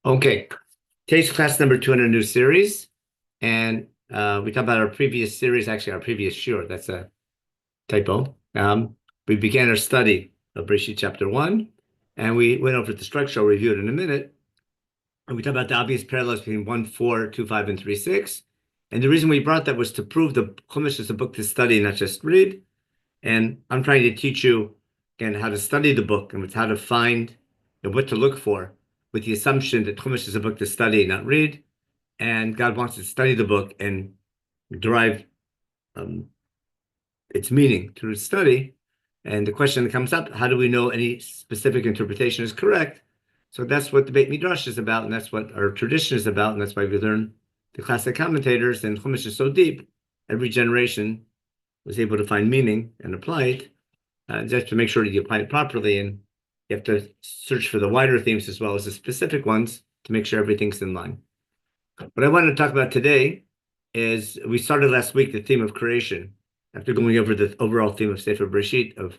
Okay, today's class number 2 in a new series, and we talked about our previous series, actually our previous shiur. That's a typo. We began our study of Bereshit chapter 1, and we went over the structure. I'll review it in a minute. And we talked about the obvious parallels between 1:4, 2:5, and 3:6. And the reason we brought that was to prove the Chumash is a book to study, not just read. And I'm trying to teach you, again, how to study the book and how to find and what to look for, with the assumption that Chumash is a book to study, not read. And God wants to study the book and derive um, its meaning through study. And the question that comes up, how do we know any specific interpretation is correct? So that's what the Beit Midrash is about, and that's what our tradition is about, and that's why we learn the classic commentators. And Chumash is so deep, every generation was able to find meaning and apply it. Just to make sure that you apply it properly, and you have to search for the wider themes as well as the specific ones to make sure everything's in line. What I wanted to talk about today is we started last week the theme of creation, after going over the overall theme of Sefer Bereshit, of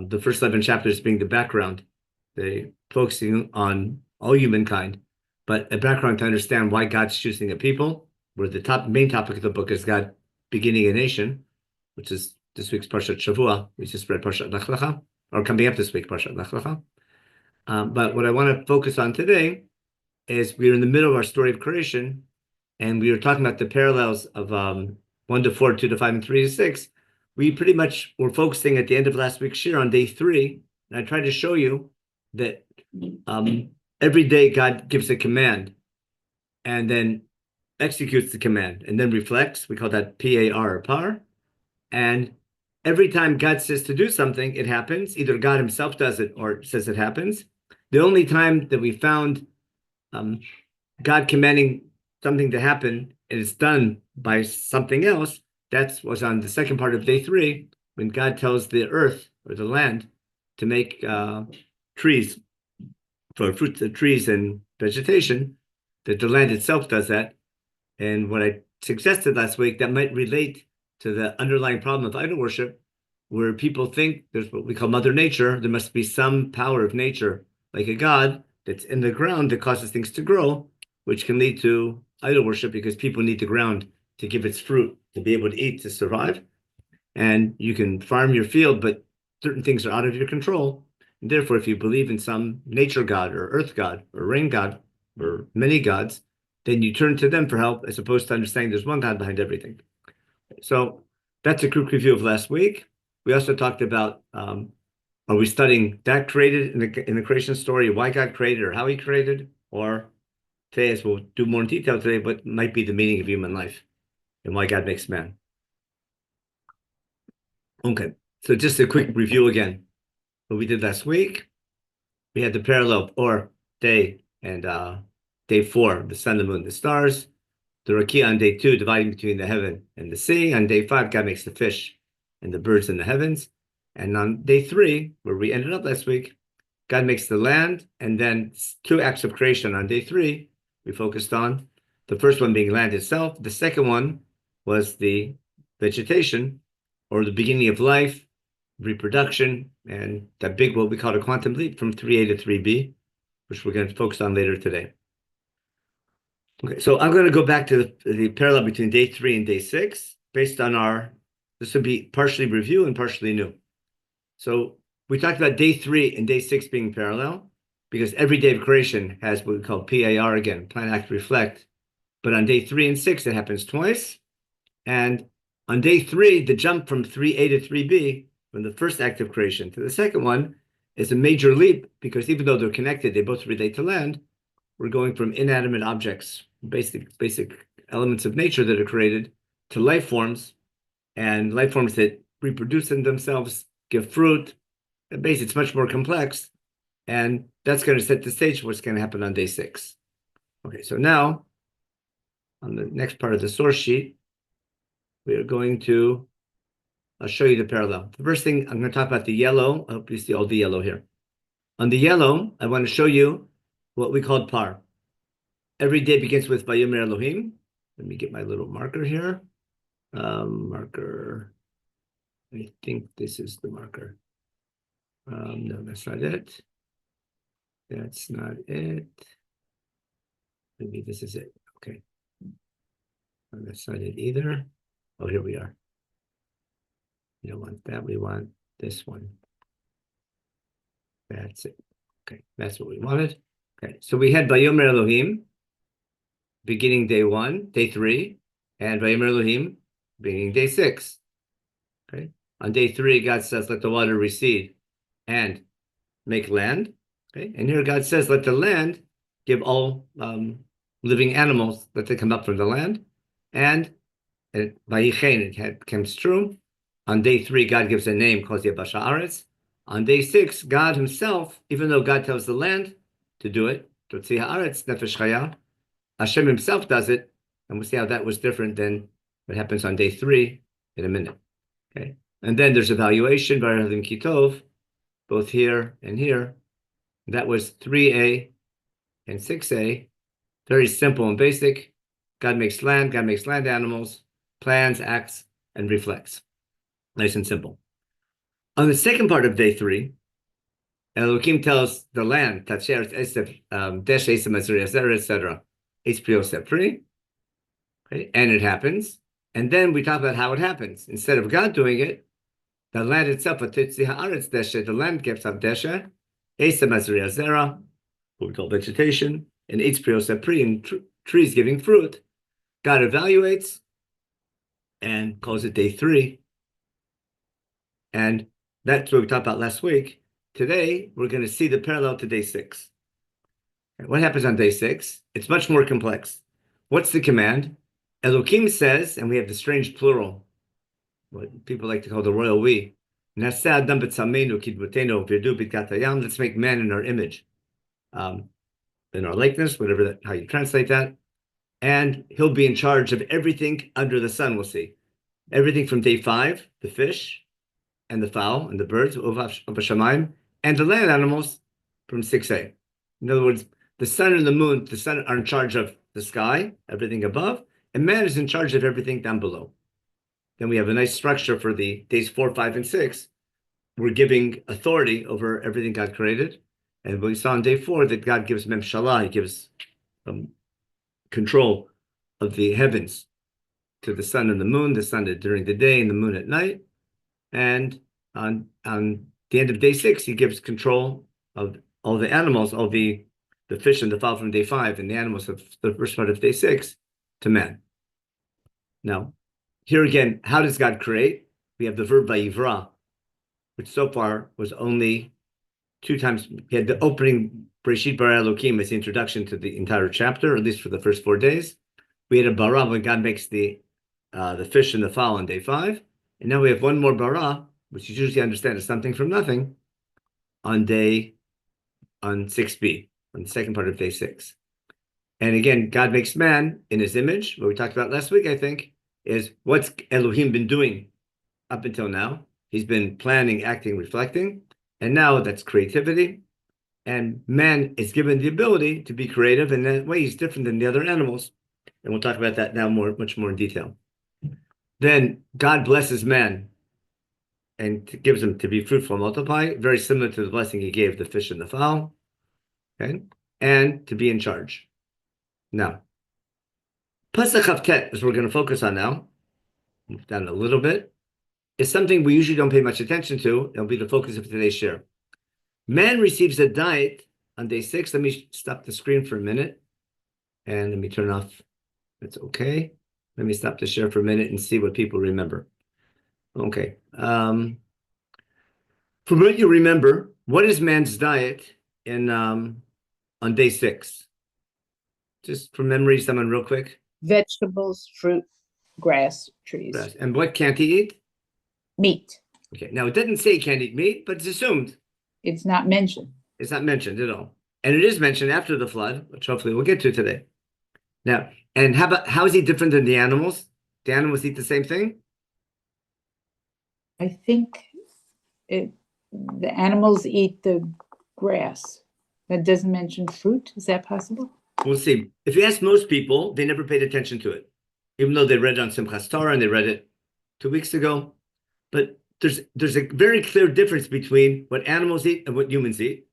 the first 11 chapters being the background, they focusing on all humankind, but a background to understand why God's choosing a people, where the main topic of the book is God beginning a nation, which is this week's Parshat Shavua. We just read Parshat Lech Lecha, or coming up this week, Parshat Lech Lecha. But what I want to focus on today is we're in the middle of our story of creation, and we were talking about the parallels of 1 to 4, 2 to 5, and 3 to 6. We pretty much were focusing at the end of last week's shiur on day 3, and I tried to show you that every day God gives a command and then executes the command and then reflects. We call that PAR, or par. And every time God says to do something, it happens. Either God himself does it or says it happens. The only time that we found God commanding something to happen and it's done by something else, that was on the second part of day 3, when God tells the earth or the land to make trees for fruits of trees and vegetation, that the land itself does that. And what I suggested last week, that might relate to the underlying problem of idol worship, where people think there's what we call Mother Nature. There must be some power of nature, like a God that's in the ground that causes things to grow, which can lead to idol worship because people need the ground to give its fruit, to be able to eat, to survive. And you can farm your field, but certain things are out of your control. And therefore, if you believe in some nature god or earth god or rain god or many gods, then you turn to them for help as opposed to understanding there's one God behind everything. So that's a quick review of last week. We also talked about are we studying that created in the creation story, why God created or how he created, or today, as we'll do more in detail today, what might be the meaning of human life and why God makes man. Okay, so just a quick review again. What we did last week, we had the parallel or day and day 4, the sun, the moon, the stars. The rakia on day 2, dividing between the heaven and the sea. On day 5, God makes the fish and the birds in the heavens. And on day 3, where we ended up last week, God makes the land, and then 2 acts of creation on day 3 we focused on. The first one being land itself. The second one was the vegetation, or the beginning of life, reproduction, and that big, what we call a quantum leap from 3A to 3B, which we're going to focus on later today. Okay, so I'm going to go back to the parallel between day 3 and day 6 based on this would be partially review and partially new. So we talked about day 3 and day 6 being parallel because every day of creation has what we call PAR again, plan, act, reflect. But on day 3 and 6, it happens twice. And on day 3, the jump from 3A to 3B, from the first act of creation to the second one, is a major leap because even though they're connected, they both relate to land. We're going from inanimate objects, basic elements of nature that are created, to life forms, and life forms that reproduce in themselves, give fruit. Basically, it's much more complex, and that's going to set the stage for what's going to happen on day 6. Okay, so now, on the next part of the source sheet, we are going to, I'll show you the parallel. The first thing, I'm going to talk about the yellow. I hope you see all the yellow here. On the yellow, I want to show you what we called par. Every day begins with Vayomer Elohim. Let me get my little marker here. Marker. I think this is the marker. No, that's not it. That's not it. Maybe this is it. Okay. That's not it either. Oh, here we are. We don't want that. We want this one. That's it. Okay, that's what we wanted. Okay, so we had Vayomer Elohim, beginning day 1, day 3, and Vayomer Elohim, beginning day 6. Okay, on day 3, God says, let the water recede and make land. Okay, and here God says, let the land give all living animals, let them come up from the land. And Vayichen, it comes true. On day 3, God gives a name called Yebasha Aretz. On day 6, God himself, even though God tells the land to do it, Totzi Haaretz Nefesh Chaya, Hashem himself does it, and we'll see how that was different than what happens on day 3 in a minute. Okay, and then there's evaluation, Barahim Kitov, both here and here. That was 3a and 6a. Very simple and basic. God makes land animals, plans, acts, and reflects. Nice and simple. On the second part of day 3, Elohim tells the land, Tacher, Desh, etc. Okay, and it happens. And then we talk about how it happens. Instead of God doing it, the land itself, the land gives up Desha, what we call vegetation, and and trees giving fruit. God evaluates and calls it day 3. And that's what we talked about last week. Today, we're going to see the parallel to day 6. What happens on day 6? It's much more complex. What's the command? Elohim says, and we have the strange plural, what people like to call the royal we. Let's make man in our image, in our likeness, how you translate that. And he'll be in charge of everything under the sun, we'll see. Everything from day 5, the fish, and the fowl, and the birds, and the land animals from 6a. In other words, the sun and the moon, the sun are in charge of the sky, everything above, and man is in charge of everything down below. Then we have a nice structure for the days 4, 5, and 6. We're giving authority over everything God created. And we saw on day 4 that God gives memshalah, he gives control of the heavens to the sun and the moon, the sun during the day and the moon at night. And on the end of day 6, he gives control of all the animals, all the fish and the fowl from day 5 and the animals of the first part of day 6 to man. Now, here again, how does God create? We have the verb vayivra, which so far was only 2 times. He had the opening Bereshit bara Elokim as the introduction to the entire chapter, or at least for the first 4 days. We had a bara when God makes the fish and the fowl on day 5. And now we have one more bara, which you usually understand is something from nothing, on 6b, on the second part of day 6. And again, God makes man in his image. What we talked about last week, I think, is what's Elohim been doing up until now. He's been planning, acting, reflecting. And now that's creativity. And man is given the ability to be creative. And that way he's different than the other animals. And we'll talk about that now much more in detail. Then God blesses man and gives him to be fruitful and multiply, very similar to the blessing he gave the fish and the fowl, okay, and to be in charge. Now, Pesach Chavtet, as we're going to focus on now, move down a little bit, is something we usually don't pay much attention to. It'll be the focus of today's share. Man receives a diet on day 6. Let me stop the screen for a minute, and let me turn off. That's okay. Let me stop the share for a minute and see what people remember. Okay. From what you remember, what is man's diet on day 6? Just from memory, someone real quick. Vegetables, fruit, grass, trees. Grass. And what can't he eat? Meat. Okay. Now, it doesn't say he can't eat meat, but it's assumed. It's not mentioned. It's not mentioned at all. And it is mentioned after the flood, which hopefully we'll get to today. Now, and how is he different than the animals? The animals eat the same thing? I think the animals eat the grass. That doesn't mention fruit. Is that possible? We'll see. If you ask most people, they never paid attention to it, even though they read it on Simchas Torah and they read it 2 weeks ago. But there's a very clear difference between what animals eat and what humans eat.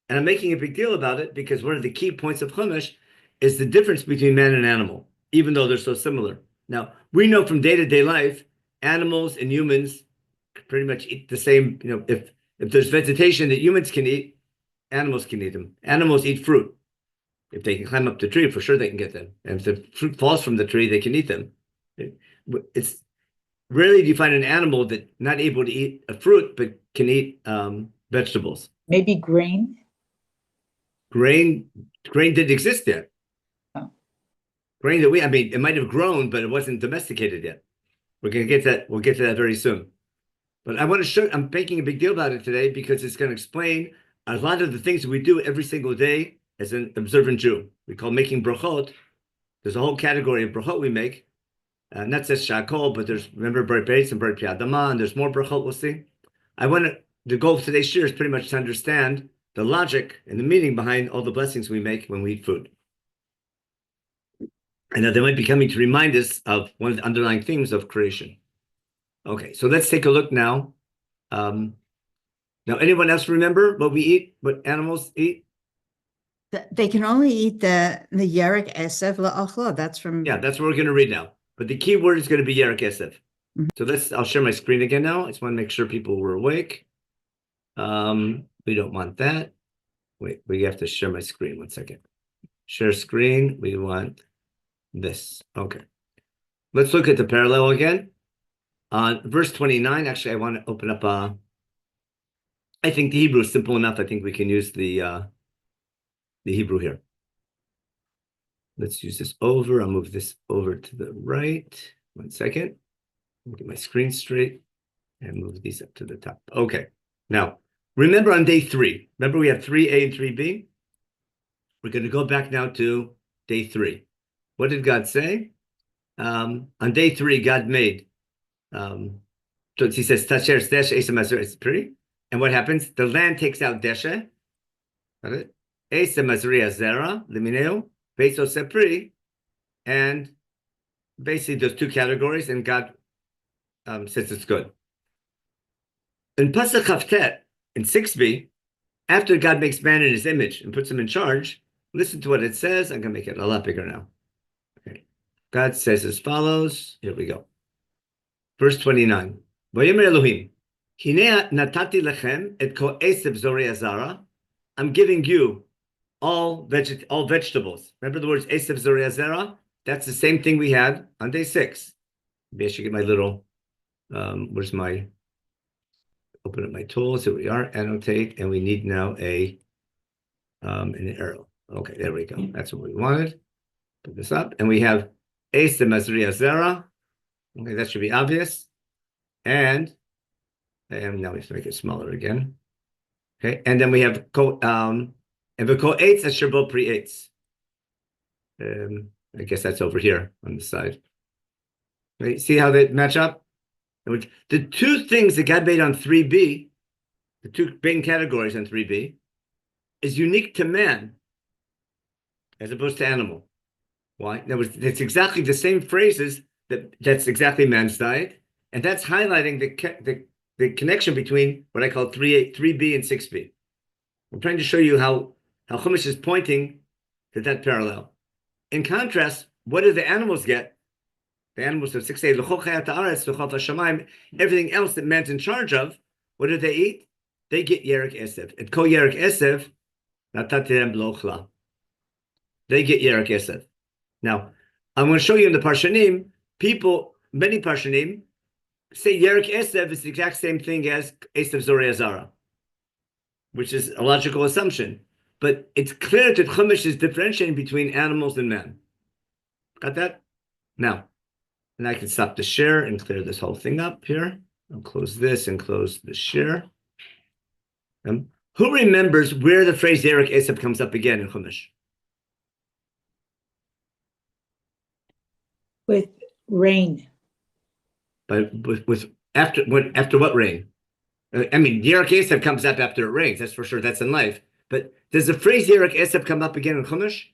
And I'm making a big deal about it because one of the key points of Chumash is the difference between man and animal, even though they're so similar. Now, we know from day-to-day life, animals and humans pretty much eat the same. If there's vegetation that humans can eat, animals can eat them. Animals eat fruit. If they can climb up the tree, for sure they can get them. And if the fruit falls from the tree, they can eat them. It's rarely do you find an animal that's not able to eat a fruit, but can eat vegetables. Maybe grain. Grain didn't exist yet. Oh. Grain that I mean, it might have grown, but it wasn't domesticated yet. We're going to get that. We'll get to that very soon. But I want to show, I'm making a big deal about it today because it's going to explain a lot of the things that we do every single day as an observant Jew. We call making brachot. There's a whole category of brachot we make. Not just shakol, but there's, remember, Brit Beis and Brit Piadama, and there's more brachot we'll see. The goal of today's shir is pretty much to understand the logic and the meaning behind all the blessings we make when we eat food. And that they might be coming to remind us of one of the underlying themes of creation. Okay, so let's take a look now. Now, anyone else remember what we eat, what animals eat? They can only eat the yerek esev la'achla. That's from... Yeah, that's what we're going to read now. But the key word is going to be yerek esev. So I'll share my screen again now. I just want to make sure people were awake. We don't want that. Wait, we have to share my screen. 1 second. Share screen. We want this. Okay. Let's look at the parallel again. On verse 29, actually, I want to open up I think the Hebrew is simple enough. I think we can use the Hebrew here. Let's use this over. I'll move this over to the right. 1 second. I'll get my screen straight and move these up to the top. Okay. Now, remember on day 3. Remember we have 3a and 3b? We're going to go back now to day 3. What did God say? On day 3, God made. So he says, Tasher Deshe Esa Mazur Pri. And what happens? The land takes out Deshe. Got it? Esa Mazria Zera, Limineo, Beso Sepri. And basically those 2 categories, and God says it's good. In Pasach Chavtet, in 6b, after God makes man in his image and puts him in charge, listen to what it says. I'm going to make it a lot bigger now. Okay. God says as follows. Here we go. Verse 29. Vayomer Elohim, Hinei natati lechem et kol eseb zorei azara. I'm giving you all vegetables. Remember the words eseb zorei azara? That's the same thing we had on day 6. Maybe I should get my little, open up my tools. Here we are, annotate, and we need now an arrow. Okay, there we go. That's what we wanted. Put this up, and we have eseb mazri azara. Okay, that should be obvious. And now we have to make it smaller again. Okay, and then we have and v'kol eitz asher bo pri eitz. I guess that's over here on the side. Right, see how they match up? The 2 things that God made on 3b, the 2 main categories on 3b, is unique to man as opposed to animal. Why? It's exactly the same phrases that's exactly man's diet. And that's highlighting the connection between what I call 3b and 6b. I'm trying to show you how Chumash is pointing to that parallel. In contrast, what do the animals get? The animals of 6a, everything else that man's in charge of, what do they eat? They get yerek esev. And ko yerek esev, natatirem blochla. They get yerek esev. Now, I'm going to show you in the Parshanim, many Parshanim, say yerek esev is the exact same thing as esev zorei azara, which is a logical assumption. But it's clear that Chumash is differentiating between animals and man. Got that? Now, and I can stop the share and clear this whole thing up here. I'll close this and close the share. Who remembers where the phrase yerek esev comes up again in Chumash? With rain. But after what rain? I mean, yerek esev comes up after it rains. That's for sure. That's in life. But does the phrase yerek esev come up again in Chumash?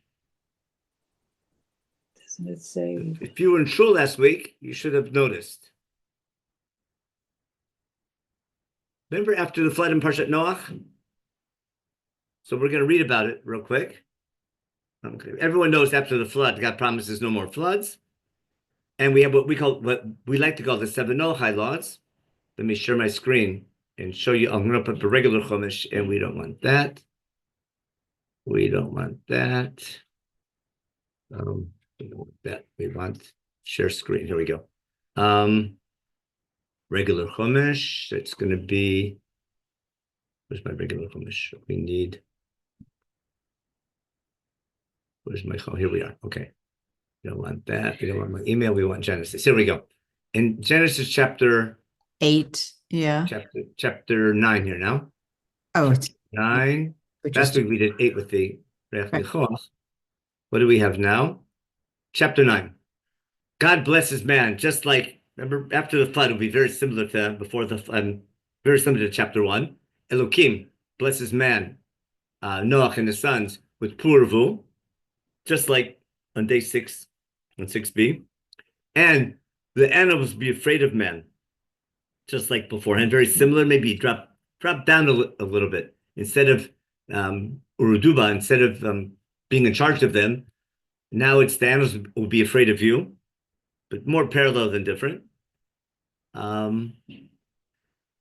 Doesn't it say? If you were in shul last week, you should have noticed. Remember after the flood in Parshat Noach? So we're going to read about it real quick. Okay. Everyone knows after the flood, God promises no more floods. And we have what we like to call the seven Noachai laws. Let me share my screen and show you. I'm going to put the regular Chumash, and we don't want that. We don't want that. We don't want that. We want share screen. Here we go. Regular Chumash. It's going to be. Where's my regular Chumash? We need. Where's my phone? Here we are. Okay. We don't want that. We don't want my email. We want Genesis. Here we go. In Genesis chapter 8. Yeah. chapter 9 here now. Oh, Chapter 9. which Last is week we did 8 with the Reach Right. Nichoch. What do we have now? Chapter 9. God blesses man, just like, remember, after the flood, it will be very similar to before the flood, very similar to chapter 1. Elohim blesses man, Noach and his sons, with Purvu, just like on day 6, on 6b. And the animals be afraid of man, just like beforehand, very similar, maybe drop down a little bit. Instead of Uruduba, instead of being in charge of them, now it's the animals will be afraid of you, but more parallel than different.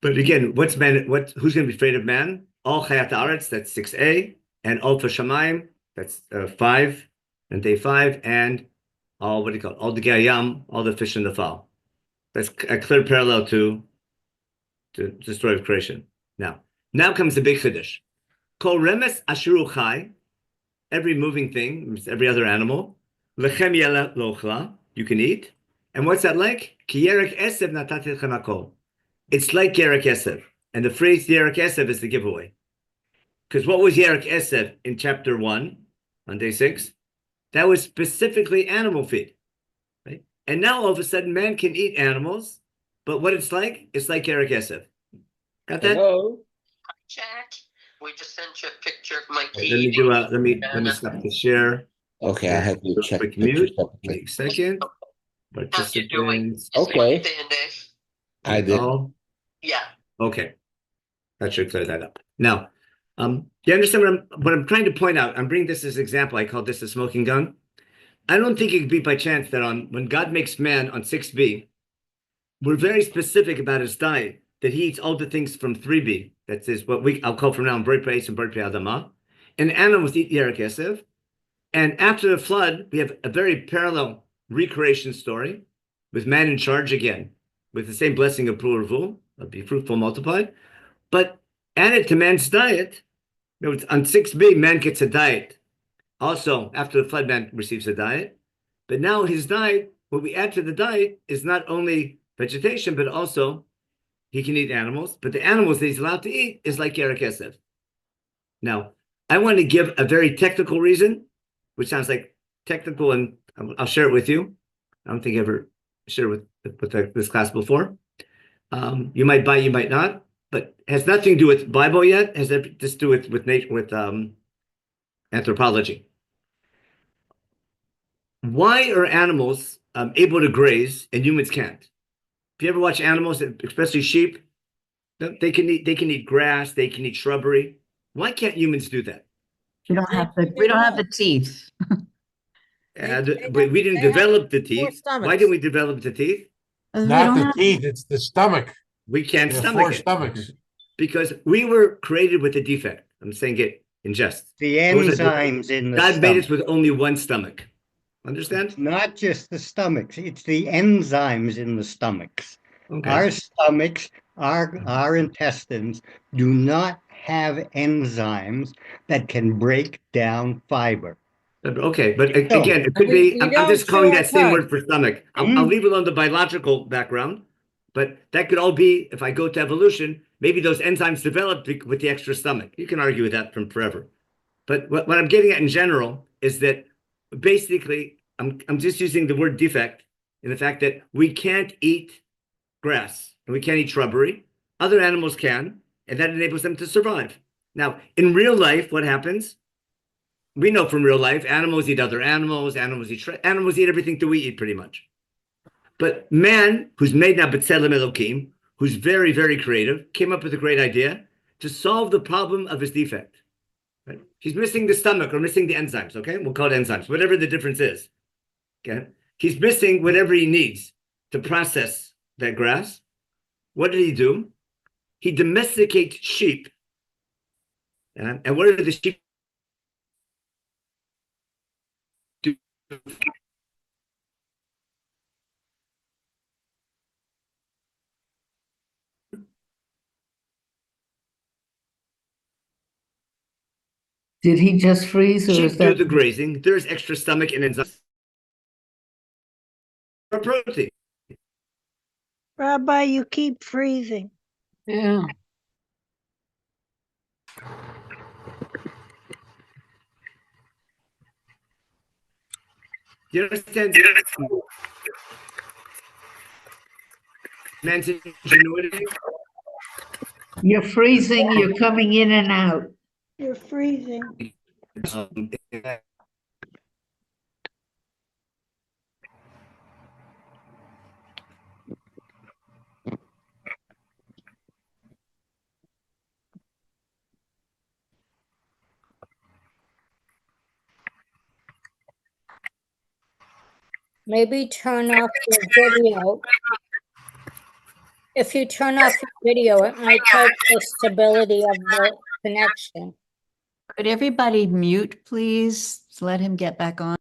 But again, who's going to be afraid of man? All Chayat Aretz, that's 6a, and all Shamayim, that's 5, and day 5, and all, what do you call it? All the Gayam, all the fish in the fowl. That's a clear parallel to the story of creation. Now comes the big Chiddush. Kol remes asheru chai, every moving thing, every other animal, lechem yela lochla, you can eat. And what's that like? Ki yerek esev natati lechem hakol. It's like yerek esev. And the phrase yerek esev is the giveaway. Because what was yerek esev in chapter 1, on day 6? That was specifically animal feed. Right? And now all of a sudden man can eat animals, but what it's like yerek esev. Got that? Hello. Jack, we just sent you a picture of my Let key. me stop the share. Okay, I have to check Quick pictures mute. separately. Wait a second. How you doing? Participants. Okay. Dave. I did. Oh, Yeah. okay. That should clear that up. Now, you understand what I'm trying to point out? I'm bringing this as an example. I call this a smoking gun. I don't think it could be by chance that when God makes man on 6b, we're very specific about his diet, that he eats all the things from 3b. That is what I'll call from now on Brit Beis and Brit Adama. And animals eat Yerek Esev. And after the flood, we have a very parallel recreation story with man in charge again, with the same blessing of Purvu, of be fruitful, multiplied. But added to man's diet, on 6b, man gets a diet. Also, after the flood, man receives a diet. But now his diet, what we add to the diet is not only vegetation, but also he can eat animals. But the animals that he's allowed to eat is like Yerek Esev. Now, I want to give a very technical reason, which sounds like technical, and I'll share it with you. I don't think I ever shared with this class before. You might buy, you might not, but it has nothing to do with Bible yet. It has just to do with nature, with anthropology. Why are animals able to graze and humans can't? If you ever watch animals, especially sheep, they can eat grass, they can eat shrubbery. Why can't humans do that? we don't have the teeth. And They we didn't have develop the four teeth. Why stomachs. didn't we develop the teeth? We Not don't the have- teeth, it's the stomach. We can't There are stomach four it stomachs. because we were created with a defect. I'm saying it in jest. The What was it? enzymes in the God made us stomach. with only one stomach. Understand? Not just the stomachs, it's the enzymes in the stomachs. Okay. Our stomachs, our intestines do not have enzymes that can break down fiber. Okay, but So- again, it could We- be. we I'm don't just calling chew our that same tongue. word for stomach. I'll leave alone the biological background, but that could all be, if I go to evolution, maybe those enzymes developed with the extra stomach. You can argue with that from forever. But what I'm getting at in general is that basically, I'm just using the word defect in the fact that we can't eat grass and we can't eat shrubbery. Other animals can, and that enables them to survive. Now, in real life, what happens? We know from real life, animals eat other animals, animals eat everything that we eat pretty much. But man, who's made now B'Tselem Elokim, who's very, very creative, came up with a great idea to solve the problem of his defect. Right? He's missing the stomach or missing the enzymes, okay? We'll call it enzymes, whatever the difference is. Okay. He's missing whatever he needs to process that grass. What did he do? He domesticates sheep. And what are the sheep do? Did he just freeze, or is Sheep do that? the grazing. There's extra stomach and enzymes for protein. Rabbi, you keep freezing. Yeah. Do you understand? Man's ingenuity. You're freezing, you're coming in and out. You're freezing. Um, Maybe turn off your video. If you turn off your video, it might help the stability of the connection. Could everybody mute, please? Let him get back on.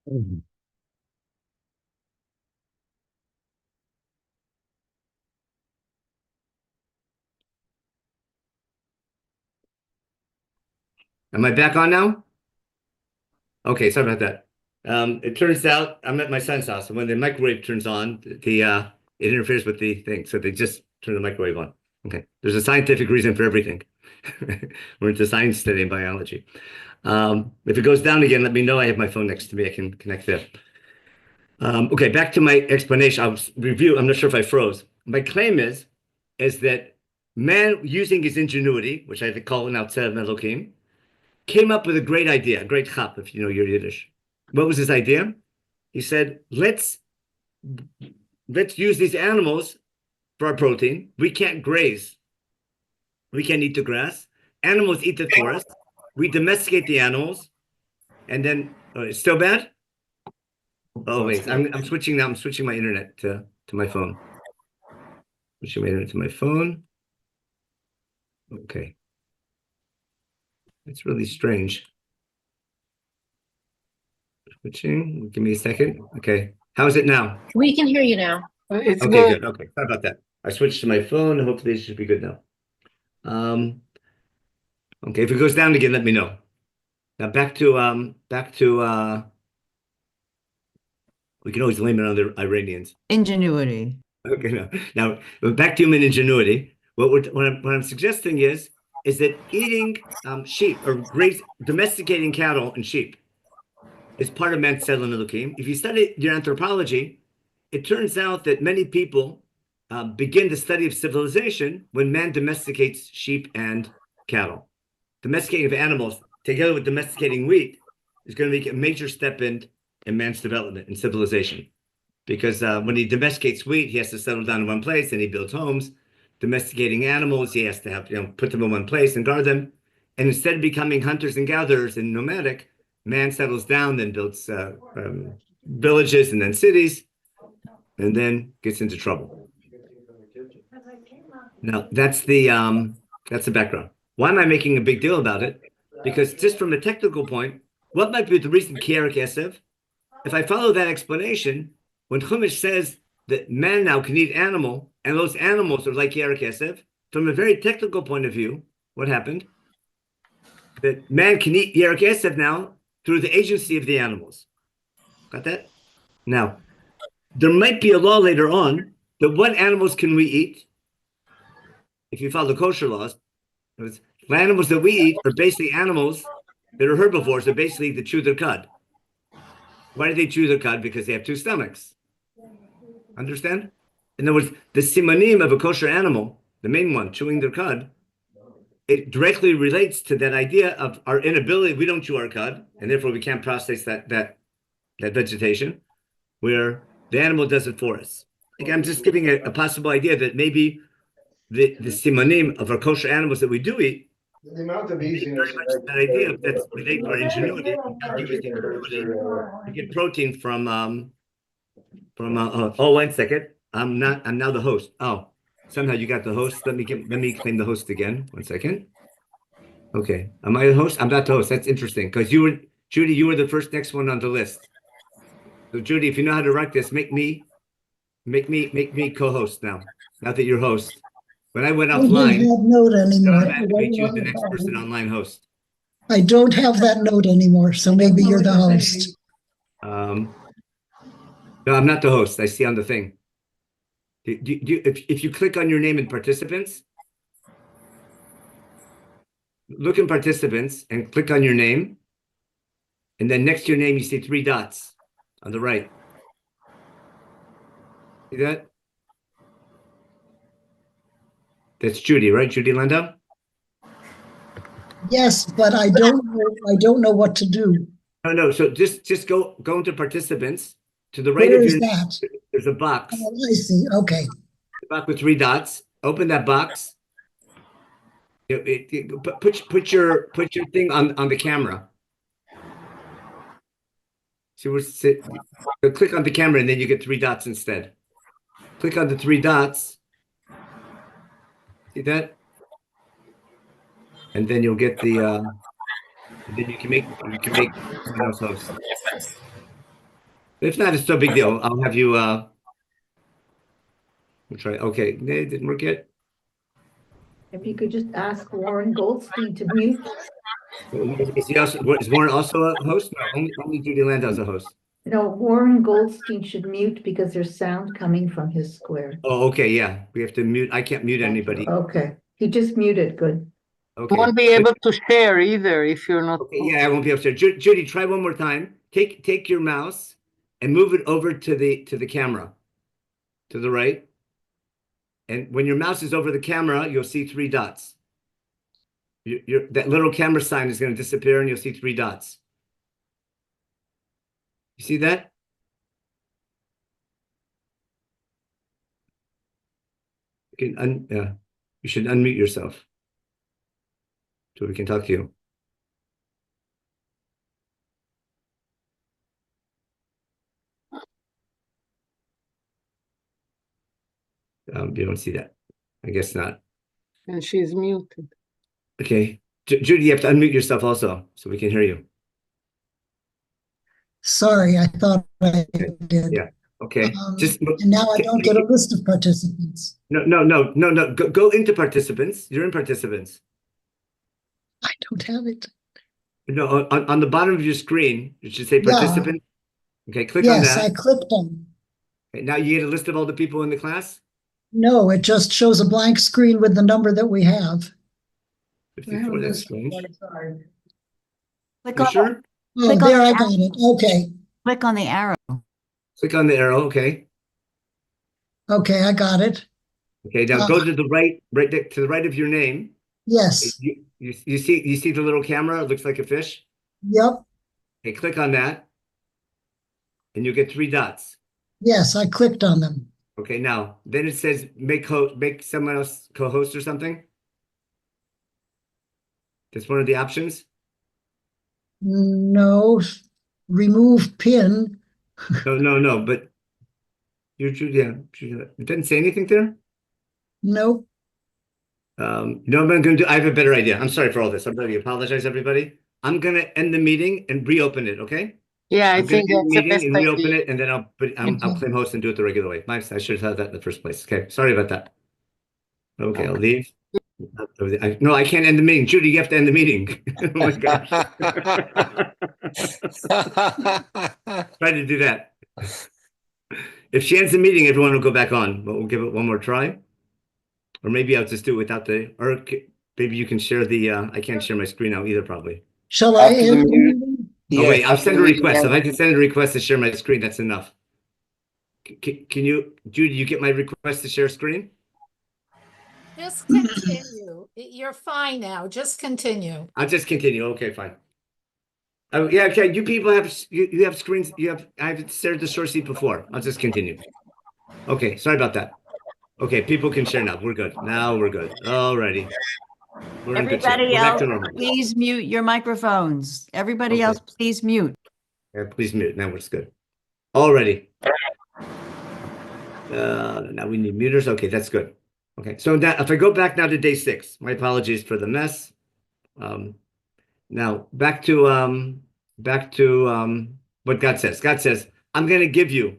Am I back on now? Okay, sorry about that. It turns out I'm at my son's house, and when the microwave turns on, it interferes with the thing. So they just turn the microwave on. Okay, there's a scientific reason for everything. We're into science today in biology. If it goes down again, let me know. I have my phone next to me. I can connect there. Okay, back to my explanation. I'll review. I'm not sure if I froze. My claim is that man, using his ingenuity, which I call an outside of Elohim, came up with a great idea, a great chap, if you know your Yiddish. What was his idea? He said, let's use these animals for our protein. We can't graze. We can't eat the grass. Animals eat it for us. We domesticate the animals. And then, it's still bad? Oh, wait, I'm switching now. I'm switching my internet to my phone. Switching my internet to my phone. Okay. It's really strange. Switching. Give me a second. Okay. How is it now? We can hear you now. It's Okay, good. Okay, sorry about that. I switched to my phone. Hopefully, it should be good now. Okay, if it goes down again, let me know. Now back to we can always blame it on the Iranians. Ingenuity. Okay, now back to human ingenuity. What I'm suggesting is that eating sheep or domesticating cattle and sheep is part of man's Tzelem Elohim. If you study your anthropology, it turns out that many people begin the study of civilization when man domesticates sheep and cattle. Domesticating of animals, together with domesticating wheat, is going to make a major step in man's development and civilization. Because when he domesticates wheat, he has to settle down in one place and he builds homes. Domesticating animals, he has to have, put them in one place and guard them. And instead of becoming hunters and gatherers and nomadic, man settles down, then builds villages and then cities, and then gets into trouble. Now, that's the background. Why am I making a big deal about it? Because just from a technical point, what might be the reason Kierik Esev? If I follow that explanation, when Chumash says that man now can eat animal, and those animals are like Kierik Esev, from a very technical point of view, what happened? That man can eat Yerek Esev now through the agency of the animals. Got that? Now, there might be a law later on that what animals can we eat if you follow kosher laws. The animals that we eat are basically animals that are herbivores. They're basically that chew their cud. Why do they chew their cud? Because they have two stomachs. Understand? In other words, the simanim of a kosher animal, the main one, chewing their cud, it directly relates to that idea of our inability. We don't chew our cud, and therefore we can't process that vegetation, where the animal does it for us. Again, I'm just giving a possible idea that maybe the simanim of our kosher animals that we do eat, The amount of very easiness. much that idea that's related to our ingenuity. We get protein from 1 second. I'm now the host. Oh, somehow you got the host. Let me claim the host again. 1 second. Okay. Am I the host? I'm not the host. That's interesting. Because Judy, you were the first next one on the list. So Judy, if you know how to write this, make me co-host now. Now that you're host. When I went I don't offline, have that note you anymore. automatically choose the next person online host. I don't have that note anymore, so maybe you're the host. No, I'm not the host. I see on the thing. If you click on your name in participants, look in participants and click on your name, and then next to your name you see 3 dots on the right. See that? That's Judy, right? Judy Landau? Yes, but I don't know what to do. No. So just go into participants. To the right Where of is your name, that? there's a box. Oh, I see. Okay. A box with 3 dots. Open that box. Put your thing on the camera. See click on the camera and then you get 3 dots instead. Click on the 3 dots. See that? And then you'll get the then you can make someone else host. If not, it's no big deal. I'll have you we'll try. Okay, it didn't work yet. If you could just ask Warren Goldstein to mute. Is Warren also a host? No, only Judy Landau is a host. No, Warren Goldstein should mute because there's sound coming from his square. Oh, okay, yeah. We have to mute. I can't mute anybody. Okay, he just muted, good. Okay. Won't be able to share either if you're not. Okay, yeah, I won't be able to. Judy, try one more time. Take your mouse and move it over to the camera, to the right. And when your mouse is over the camera, you'll see 3 dots. That little camera sign is going to disappear, and you'll see 3 dots. You see that? You should unmute yourself so we can talk to you. You don't see that. I guess not. And she's muted. Okay. Judy, you have to unmute yourself also so we can hear you. Sorry, I thought I did. Yeah. Okay. And now I don't get a list of participants. No. Go into participants. You're in participants. I don't have it. No, on the bottom of your screen, it should say participant. Yeah. Okay, click on that. Yes, I clicked on. Okay, now you get a list of all the people in the class? No, it just shows a blank screen with the number that we have. 54, that's strange. Click You on, sure? Oh, Click on there the I got it. Okay. click on the arrow. Click on the arrow, okay. Okay, I got it. Okay, now go to the right to the right of your name. Yes. You see the little camera? It looks like a fish. Yep. Okay, click on that. And you'll get 3 dots. Yes, I clicked on them. Okay, now then it says make someone else co-host or something. That's one of the options. No, remove pin. No, but it doesn't say anything there. Nope. No, I'm going to do. I have a better idea. I'm sorry for all this. I'm really apologize, everybody. I'm going to end the meeting and reopen it. Okay. Yeah, I I'm think going to end the that's meeting the and best reopen idea. it, and then I'll claim host and do it the regular way. I should have had that in the first place. Okay, sorry about that. Okay, I'll leave. No, I can't end the meeting. Judy, you have to end the meeting. Oh my gosh. Try to do that. If she ends the meeting, everyone will go back on, but we'll give it one more try. Or maybe I'll just do it without maybe you can share the, I can't share my screen now either, probably. Shall I After the end the meeting- meeting? Oh, wait, I'll after send a the meeting request. If ends- I can send a request to share my screen, that's enough. Can you, Judy, you get my request to share screen? Just continue. You're fine now. Just continue. I'll just continue. Okay, fine. Oh, yeah, okay. You people you have screens. I've shared the source sheet before. I'll just continue. Okay, sorry about that. Okay, people can share now. We're good. Now we're good. Alrighty. We're in good shape. Everybody We're back else, to normal. please mute your microphones. Everybody Okay. else, please mute. Yeah, please mute. Now it's good. Already. Now we need muters. Okay, that's good. Okay, so now if I go back now to day 6, my apologies for the mess. Now back to what God says. God says, I'm going to give you.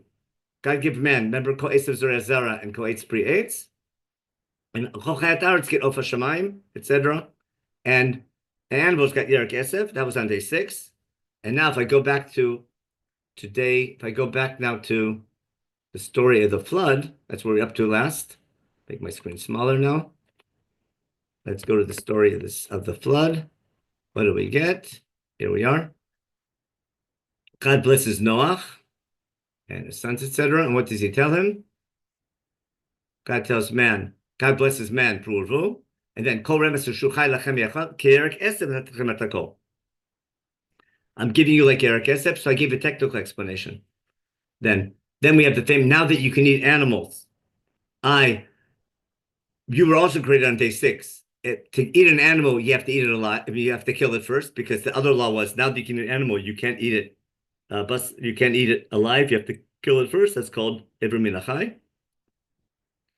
God give man. Remember, ko esav zera zera and ko eitz pri eitz, and chochat aretz get ofa shamayim, etc. And animals got yerek esav. That was on day 6. And now if I go back to today, if I go back now to the story of the flood, that's where we're up to last. Make my screen smaller now. Let's go to the story of the flood. What do we get? Here we are. God blesses Noach and his sons, etc. And what does he tell him? God tells man, God blesses man, Purvu, and then Kol remes shuchai lachem yachal, kerek esem natachem atakol. I'm giving you like Eric Esep, so I gave a technical explanation. Then we have the thing, now that you can eat animals, you were also created on day 6. To eat an animal, you have to eat it alive. I mean, you have to kill it first, because the other law was, now that you can eat an animal, you can't eat it. But you can't eat it alive. You have to kill it first. That's called Iver Minachai.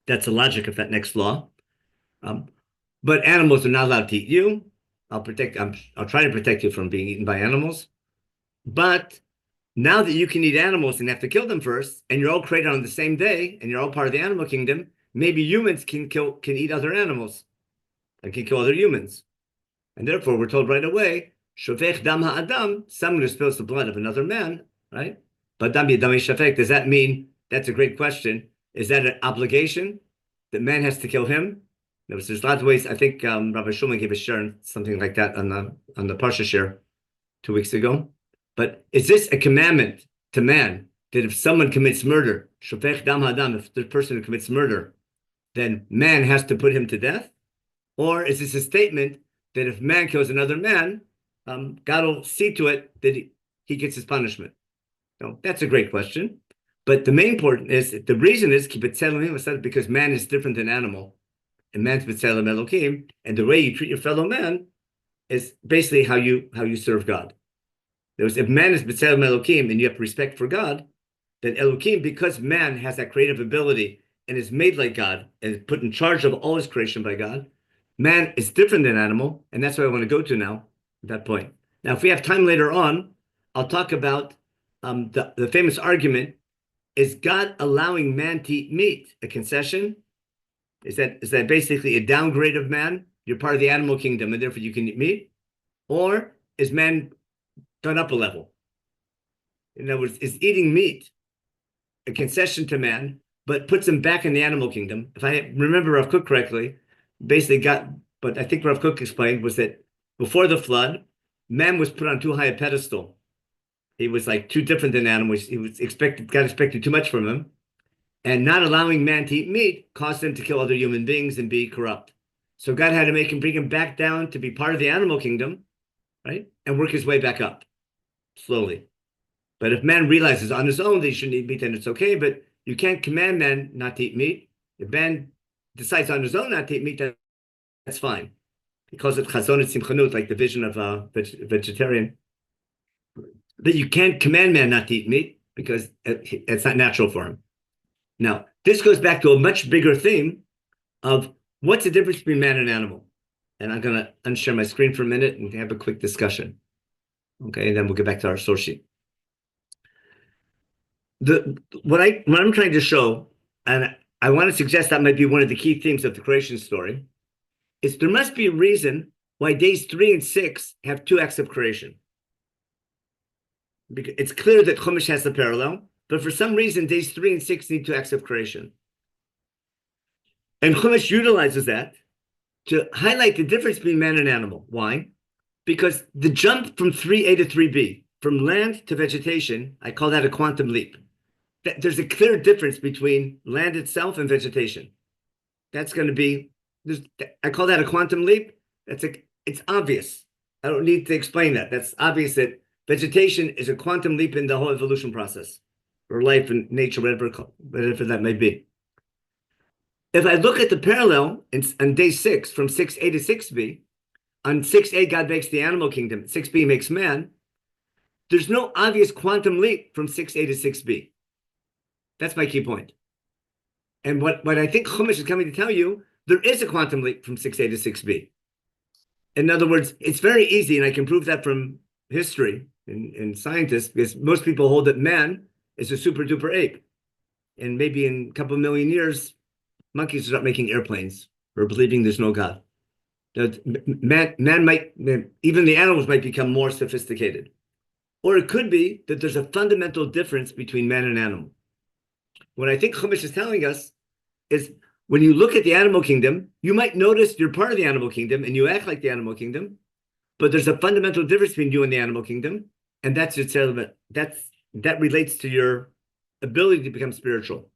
That's the logic of that next law. But animals are not allowed to eat you. I'll try to protect you from being eaten by animals. But now that you can eat animals and have to kill them first, and you're all created on the same day, and you're all part of the animal kingdom, maybe humans can eat other animals and can kill other humans. And therefore, we're told right away, Shovech dam ha'adam, someone who spills the blood of another man, right? But dam yadam shafek, does that mean, that's a great question, is that an obligation that man has to kill him? There's lots of ways. I think Rabbi Shulman gave a share, something like that on the Parsha share 2 weeks ago. But is this a commandment to man that if someone commits murder, shofech dam hadam, if the person who commits murder, then man has to put him to death? Or is this a statement that if man kills another man, God will see to it that he gets his punishment? No, that's a great question. But the main point is, the reason is because man is different than animal. And man's b'tzelem Elokim, and the way you treat your fellow man is basically how you serve God. If man is b'tzelem Elokim and you have respect for God, then Elokim, because man has that creative ability and is made like God and is put in charge of all his creation by God, man is different than animal, and that's what I want to go to now at that point. Now, if we have time later on, I'll talk about the famous argument: is God allowing man to eat meat a concession? Is that basically a downgrade of man? You're part of the animal kingdom, and therefore you can eat meat? Or is man gone up a level? In other words, is eating meat a concession to man, but puts him back in the animal kingdom? If I remember Rav Kook correctly, but I think Rav Kook explained was that before the flood, man was put on too high a pedestal. He was like too different than animals. God expected too much from him. And not allowing man to eat meat caused him to kill other human beings and be corrupt. So God had to bring him back down to be part of the animal kingdom, right? And work his way back up slowly. But if man realizes on his own that he shouldn't eat meat, then it's okay. But you can't command man not to eat meat. If man decides on his own not to eat meat, that's fine. He calls it chazon et simchanut, like the vision of a vegetarian. But you can't command man not to eat meat because it's not natural for him. Now, this goes back to a much bigger theme of what's the difference between man and animal. And I'm going to unshare my screen for a minute and have a quick discussion. Okay, and then we'll get back to our source sheet. What I'm trying to show, and I want to suggest that might be one of the key themes of the creation story, is there must be a reason why days 3 and 6 have 2 acts of creation. Because it's clear that Chumash has the parallel. but for some reason, days 3 and 6 need 2 acts of creation. And Chumash utilizes that to highlight the difference between man and animal. Why? Because the jump from 3A to 3B, from land to vegetation, I call that a quantum leap. There's a clear difference between land itself and vegetation. That's going to be, I call that a quantum leap. It's obvious. I don't need to explain that. That's obvious that vegetation is a quantum leap in the whole evolution process, or life and nature, whatever that may be. If I look at the parallel on day 6, from 6A to 6B, on 6A, God makes the animal kingdom, 6B makes man, there's no obvious quantum leap from 6A to 6B. That's my key point. And what I think Chumash is coming to tell you, there is a quantum leap from 6A to 6B. In other words, it's very easy, and I can prove that from history and scientists, because most people hold that man is a super duper ape. And maybe in a couple of million years, monkeys start making airplanes or believing there's no God. Man might, even the animals might become more sophisticated. Or it could be that there's a fundamental difference between man and animal. What I think Chumash is telling us is when you look at the animal kingdom, you might notice you're part of the animal kingdom and you act like the animal kingdom, but there's a fundamental difference between you and the animal kingdom, and that relates to your ability to become spiritual.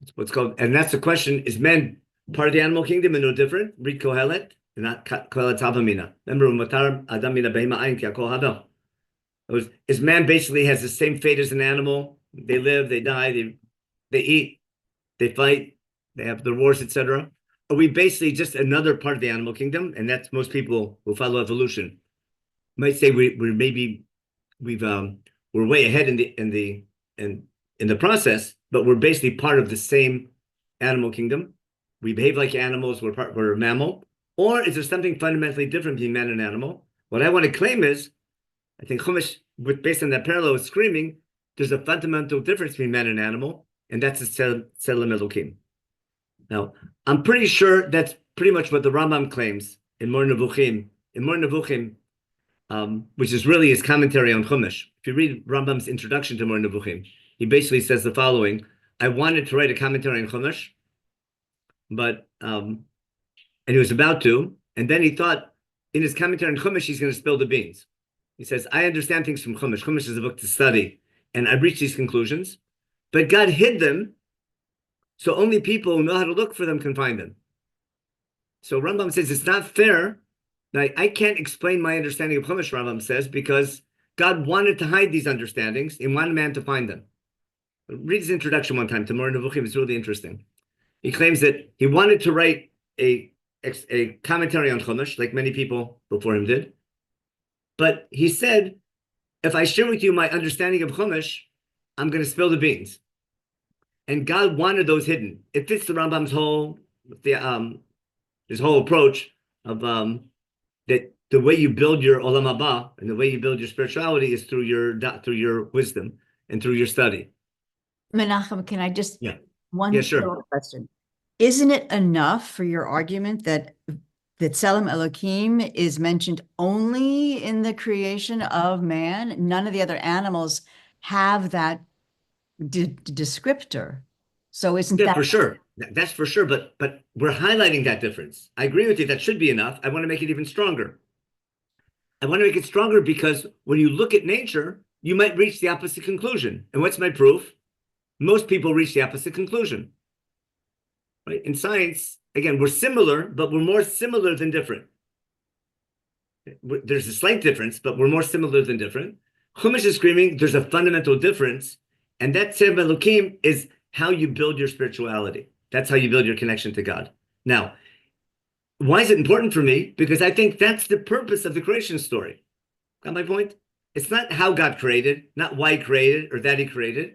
It's what's called, and that's the question: is man part of the animal kingdom and no different? Read Kohelet, not Kohelet Havamina. Remember, Matar Adam Mina Behema Ayin Ki Hakol Havel. Is man basically has the same fate as an animal? They live, they die, they eat, they fight, they have their wars, etc. Are we basically just another part of the animal kingdom? And that's most people who follow evolution might say we're way ahead in the process, but we're basically part of the same animal kingdom. We behave like animals. We're a mammal. Or is there something fundamentally different between man and animal? What I want to claim is, I think Chumash, based on that parallel, is screaming there's a fundamental difference between man and animal, and that's the Tselem Elokim. Now, I'm pretty sure that's pretty much what the Rambam claims in Mor Nevuchim. In Mor Nevuchim, which is really his commentary on Chumash. If you read Rambam's introduction to Mor Nevuchim, he basically says the following: I wanted to write a commentary on Chumash, but and he was about to, and then he thought in his commentary on Chumash he's going to spill the beans. He says, I understand things from Chumash. Chumash is a book to study, and I've reached these conclusions, but God hid them, so only people who know how to look for them can find them. So Rambam says it's not fair. I can't explain my understanding of Chumash, Rambam says, because God wanted to hide these understandings and wanted man to find them. Read his introduction one time to Mor Nevuchim. It's really interesting. He claims that he wanted to write a commentary on Chumash, like many people before him did. But he said, if I share with you my understanding of Chumash, I'm going to spill the beans. And God wanted those hidden. It fits the Rambam's whole approach of that the way you build your olam haba and the way you build your spirituality is through your wisdom and through your study. Menachem, can I just one short question? Isn't it enough for your argument that Tselem Elokim is mentioned only in the creation of man? None of the other animals have that descriptor. So isn't that for sure? That's for sure. But we're highlighting that difference. I agree with you. That should be enough. I want to make it even stronger. I want to make it stronger because when you look at nature, you might reach the opposite conclusion. And what's my proof? Most people reach the opposite conclusion. Right? In science, again, we're similar, but we're more similar than different. There's a slight difference, but we're more similar than different. Chumash is screaming, there's a fundamental difference. And that Tselem Elokim is how you build your spirituality. That's how you build your connection to God. Now, why is it important for me? Because I think that's the purpose of the creation story. Got my point? It's not how God created, not why he created or that he created.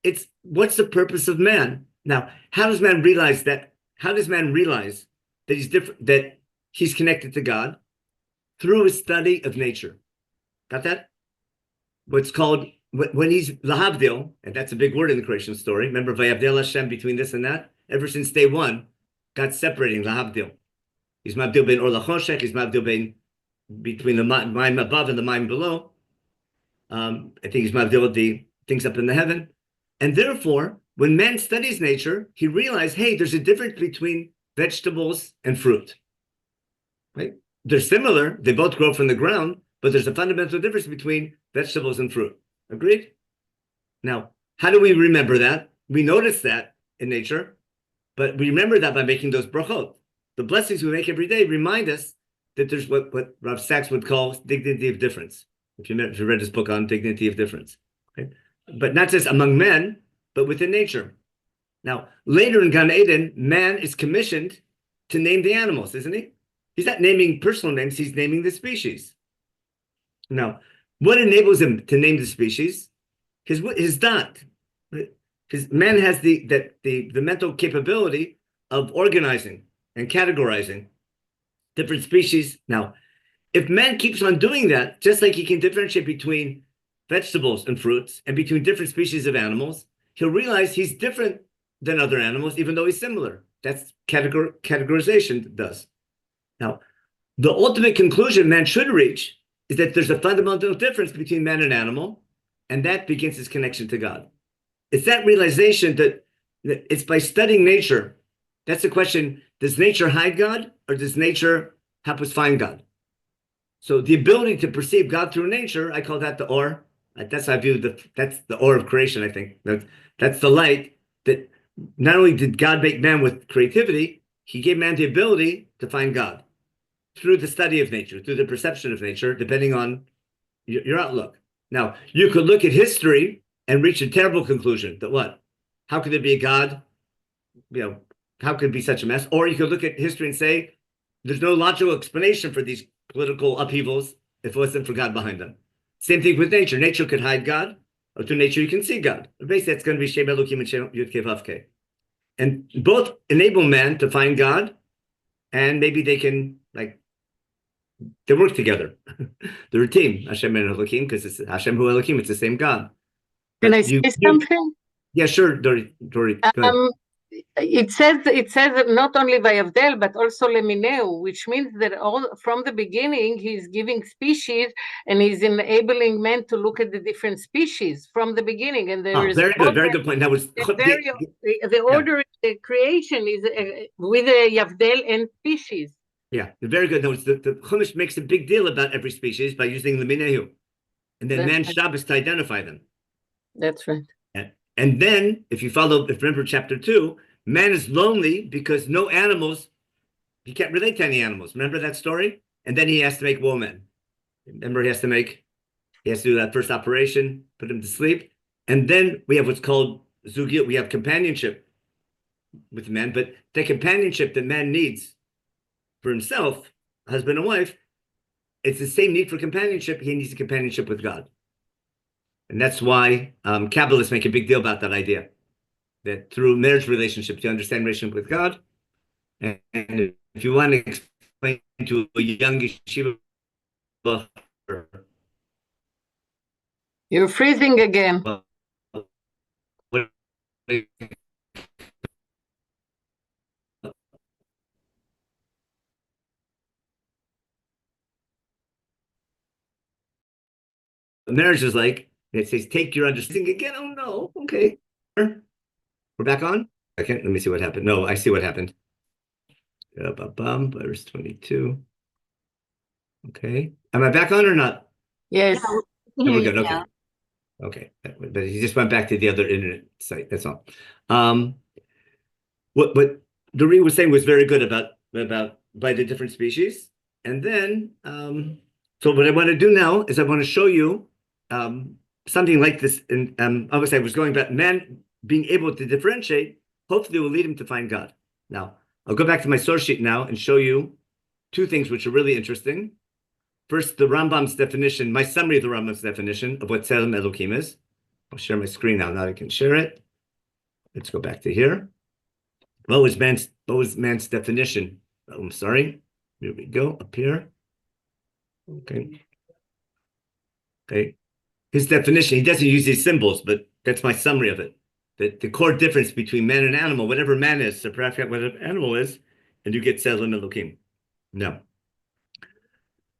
It's what's the purpose of man. Now, how does man realize that? How does man realize that he's different, that he's connected to God? Through a study of nature. Got that? What's called, when he's lahavdil, and that's a big word in the creation story. Remember, vayavdil Hashem between this and that? Ever since day one, God's separating lahavdil. He's mavdil ben or lachoshek, he's mavdil between the mind above and the mind below. I think he's mavdil the things up in the heaven. And therefore, when man studies nature, he realized, hey, there's a difference between vegetables and fruit. Right? They're similar. They both grow from the ground, but there's a fundamental difference between vegetables and fruit. Agreed? Now, how do we remember that? We notice that in nature, but we remember that by making those brachot. The blessings we make every day remind us that there's what Rav Sachs would call dignity of difference. If you read this book on dignity of difference. Okay? But not just among men, but within nature. Now, later in Gan Eden, man is commissioned to name the animals, isn't he? He's not naming personal names, he's naming the species. Now, what enables him to name the species? His dot. Because man has the mental capability of organizing and categorizing different species. Now, if man keeps on doing that, just like he can differentiate between vegetables and fruits and between different species of animals, he'll realize he's different than other animals, even though he's similar. That's categorization does. Now, the ultimate conclusion man should reach is that there's a fundamental difference between man and animal, and that begins his connection to God. It's that realization that it's by studying nature. That's the question, does nature hide God, or does nature help us find God? So the ability to perceive God through nature, I call that the or. That's how I view that's the or of creation, I think. That's the light that not only did God make man with creativity, he gave man the ability to find God through the study of nature, through the perception of nature, depending on your outlook. Now, you could look at history and reach a terrible conclusion that what? How could there be a God? How could it be such a mess? Or you could look at history and say, there's no logical explanation for these political upheavals if it wasn't for God behind them. Same thing with nature. Nature could hide God, or through nature you can see God. Basically, that's going to be Shem Elokim and Shem Yud Kei Vav Kei. And both enable man to find God, and maybe they can, they work together. They're a team, Hashem and Elokim, because it's Hashem Hu Elokim, it's the same God. Can I say something? Yeah, sure, Dory. Go ahead. It says not only Vayavdel, but also Lemineu, which means that from the beginning he's giving species and he's enabling men to look at the different species from the beginning. And there is very good point. That was the order of the creation is with a Yavdel and species. Yeah, very good. Notes. The Chumash makes a big deal about every species by using Lemineu, and then man's job is to identify them. That's right. And then, if you remember chapter 2, man is lonely because no animals, he can't relate to any animals. Remember that story? And then he has to make woman. Remember, he has to do that first operation, put him to sleep. And then we have what's called zugiyut. We have companionship with men, but the companionship that man needs for himself, husband and wife, it's the same need for companionship. He needs a companionship with God. And that's why Kabbalists make a big deal about that idea, that through marriage relationships, you understand relationship with God. And if you want to explain to a young yeshiva, you're freezing again. Marriage is like, it says, take your understanding again. Oh no, okay. We're back on? Let me see what happened. No, I see what happened. Verse 22. Okay. Am I back on or not? Yes. No, we're good. Okay. Okay. But he just went back to the other internet site. That's all. What Doreen was saying was very good about by the different species. And then, so what I want to do now is I want to show you something like this. And obviously I was going back, man being able to differentiate, hopefully will lead him to find God. Now, I'll go back to my source sheet now and show you two things which are really interesting. First, the Rambam's definition, my summary of the Rambam's definition of what Tzelem Elokim is. I'll share my screen now. Now I can share it. Let's go back to here. What was man's definition? Oh, I'm sorry. Here we go, up here. Okay. Okay. His definition, he doesn't use these symbols, but that's my summary of it. The core difference between man and animal, whatever man is, so perhaps whatever animal is, and you get Tzelem Elokim. No.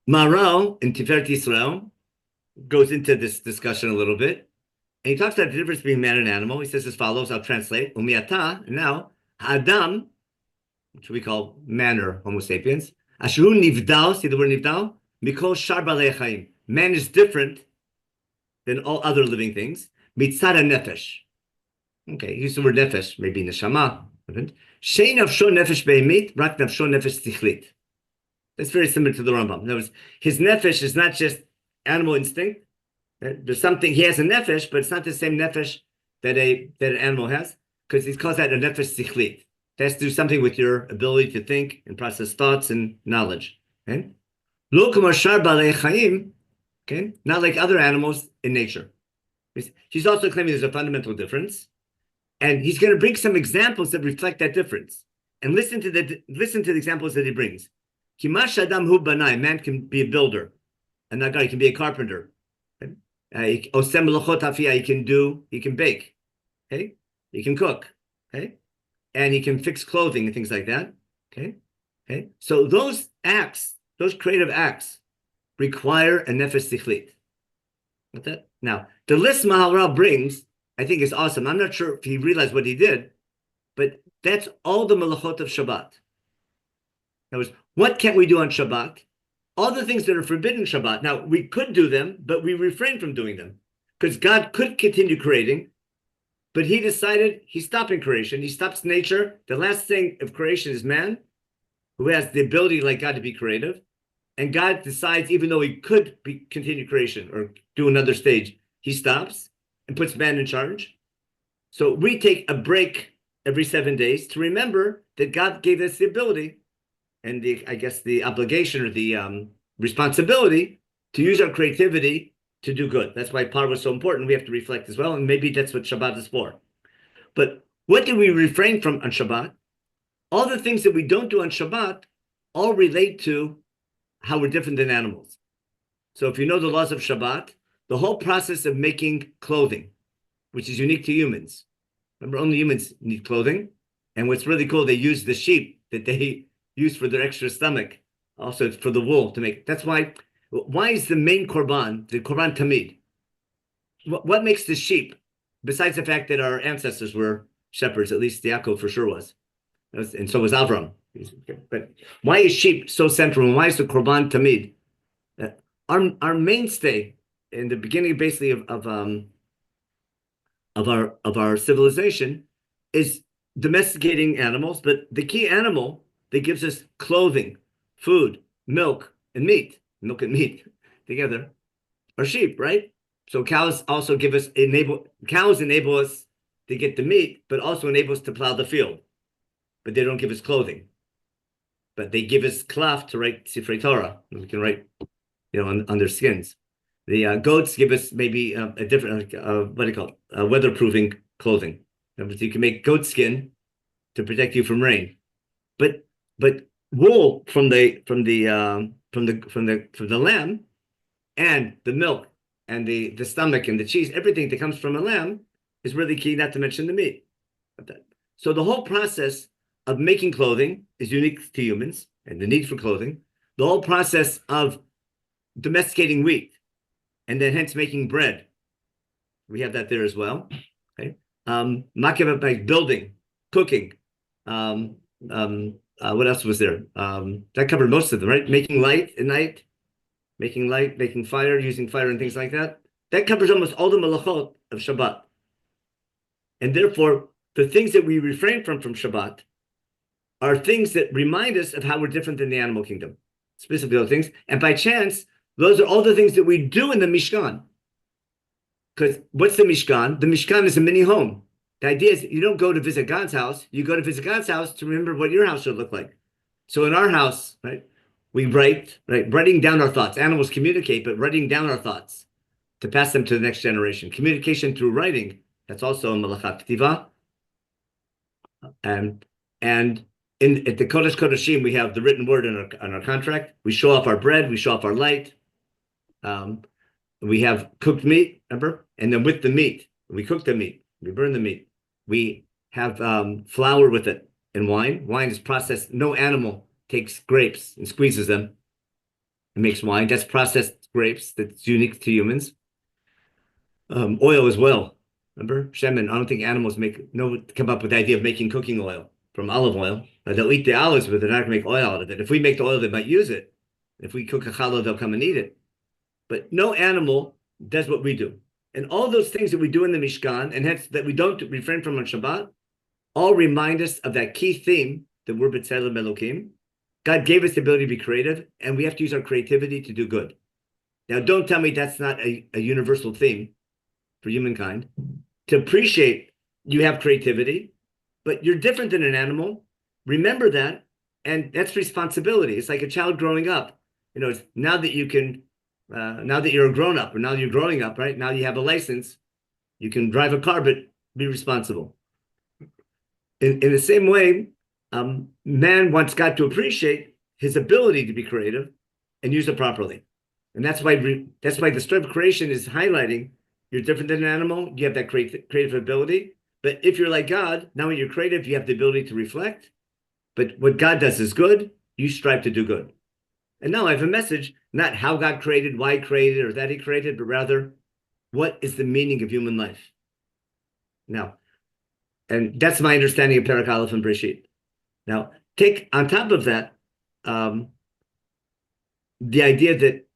Maral in Tiferet Yisrael goes into this discussion a little bit, And he talks about the difference between man and animal. He says as follows, I'll translate. Umiata, and now, Adam, which we call man or Homo sapiens, Asheru nivdal, see the word nivdal? Mikol shar balei chaim. Man is different than all other living things. Mitzad nefesh. Okay, use the word nefesh, maybe neshama. Shein nafsho nefesh be'emit, rak nafsho nefesh tichlit. That's very similar to the Rambam. In other words, his nefesh is not just animal instinct. There's something, he has a nefesh, but it's not the same nefesh that an animal has, because he calls that a nefesh tichlit. It has to do something with your ability to think and process thoughts and knowledge. Okay? Lo k'mar shar balei chaim, okay? Not like other animals in nature. He's also claiming there's a fundamental difference. And he's going to bring some examples that reflect that difference. And listen to the examples that he brings. Kimash adam hu banai, man can be a builder. And that guy, he can be a carpenter. Osem melachot hafiyah, he can bake. Okay? He can cook. Okay? And he can fix clothing and things like that. Okay? Okay? So those acts, those creative acts, require a nefesh tichlit. What's that? Now, the list Maharal brings, I think is awesome. I'm not sure if he realized what he did, but that's all the melachot of Shabbat. That was, what can't we do on Shabbat? All the things that are forbidden Shabbat. Now, we could do them, but we refrain from doing them. Because God could continue creating, but he decided he's stopping creation. He stops nature. The last thing of creation is man, who has the ability like God to be creative. And God decides, even though he could continue creation or do another stage, he stops and puts man in charge. So we take a break every 7 days to remember that God gave us the ability and the obligation or the responsibility to use our creativity to do good. That's why Parva was so important. We have to reflect as well. And maybe that's what Shabbat is for. But what do we refrain from on Shabbat? All the things that we don't do on Shabbat all relate to how we're different than animals. So if you know the laws of Shabbat, the whole process of making clothing, which is unique to humans. Remember, only humans need clothing. And what's really cool, they use the sheep that they use for their extra stomach, also for the wool to make. That's why is the main korban, the korban tamid? What makes the sheep, besides the fact that our ancestors were shepherds, at least Yaakov for sure was, and so was Avram. But why is sheep so central, and why is the korban tamid? Our mainstay in the beginning, basically of our civilization, is domesticating animals. But the key animal that gives us clothing, food, milk, and meat together are sheep, right? So cows also enable us to get the meat, but also enable us to plow the field. But they don't give us clothing. But they give us cloth to write Sifrei Torah. We can write, on their skins. The goats give us maybe a different, what do you call it? Weatherproofing clothing. So you can make goat skin to protect you from rain. But wool from the lamb, and the milk and the stomach and the cheese, everything that comes from a lamb is really key, not to mention the meat. So the whole process of making clothing is unique to humans and the need for clothing. The whole process of domesticating wheat and then hence making bread, we have that there as well. Okay, building, cooking. What else was there? That covered most of them, right? Making light at night, making fire, using fire and things like that. That covers almost all the malachot of Shabbat. And therefore, the things that we refrain from Shabbat are things that remind us of how we're different than the animal kingdom, specifically those things. And by chance, those are all the things that we do in the Mishkan. Because what's the Mishkan? The Mishkan is a mini home. The idea is you don't go to visit God's house. You go to visit God's house to remember what your house should look like. So in our house, right, we writing down our thoughts. Animals communicate, but writing down our thoughts to pass them to the next generation. Communication through writing, that's also a malachat ktiva. And at the Kodesh Kodeshim, we have the written word on our contract. We show off our bread. We show off our light. We have cooked meat, remember? And then with the meat, we cook the meat. We burn the meat. We have flour with it and wine. Wine is processed. No animal takes grapes and squeezes them and makes wine. That's processed grapes. That's unique to humans. Oil as well. Remember? Shemen. I don't think animals come up with the idea of making cooking oil from olive oil. They'll eat the olives, but they're not going to make oil out of it. If we make the oil, they might use it. If we cook a challah, they'll come and eat it. But no animal does what we do. And all those things that we do in the Mishkan, and hence that we don't refrain from on Shabbat, all remind us of that key theme that we're B'Tselem Elokim. God gave us the ability to be creative, and we have to use our creativity to do good. Now, don't tell me that's not a universal theme for humankind. To appreciate you have creativity, but you're different than an animal. Remember that, and that's responsibility. It's like a child growing up. It's now that you can, now that you're a grown up, or now you're growing up, right? Now you have a license, you can drive a car, but be responsible. In the same way, man wants God to appreciate his ability to be creative and use it properly. And that's why the story of creation is highlighting you're different than an animal. You have that creative ability. But if you're like God, now when you're creative, you have the ability to reflect. But what God does is good. You strive to do good. And now I have a message, not how God created, why he created, or that he created, but rather, what is the meaning of human life? Now, and that's my understanding of Perek Aleph and Breshit. Now, take on top of that, the idea that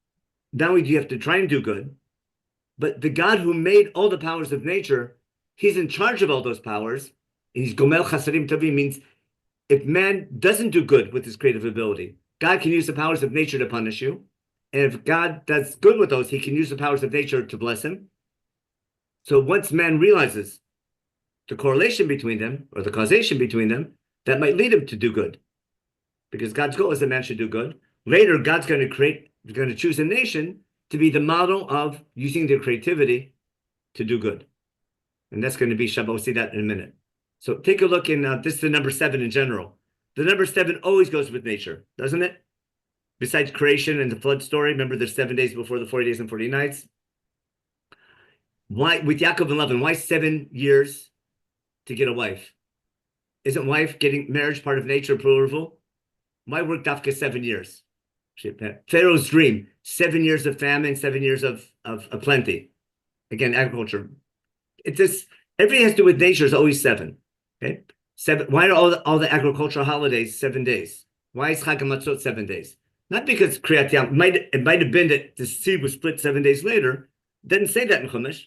not only do you have to try and do good, but the God who made all the powers of nature, he's in charge of all those powers. And he's Gomel Chasadim Tavi, means if man doesn't do good with his creative ability, God can use the powers of nature to punish you. And if God does good with those, he can use the powers of nature to bless him. So once man realizes the correlation between them, or the causation between them, that might lead him to do good. Because God's goal is that man should do good. Later, God's going to choose a nation to be the model of using their creativity to do good. And that's going to be Shabbat. We'll see that in a minute. So take a look in, this is the number 7 in general. The number 7 always goes with nature, doesn't it? Besides creation and the flood story, remember there's 7 days before the 40 days and 40 nights. Why, with Yaakov and Lavan, why 7 years to get a wife? Isn't wife getting marriage part of nature approval? Why work dafka 7 years? Pharaoh's dream, 7 years of famine, 7 years of plenty. Again, agriculture. Everything has to do with nature is always 7. Okay, 7. Why are all the agricultural holidays 7 days? Why is Chag HaMatzot 7 days? Not because Kriyat Yam. It might have been that the seed was split 7 days later. It doesn't say that in Chumash,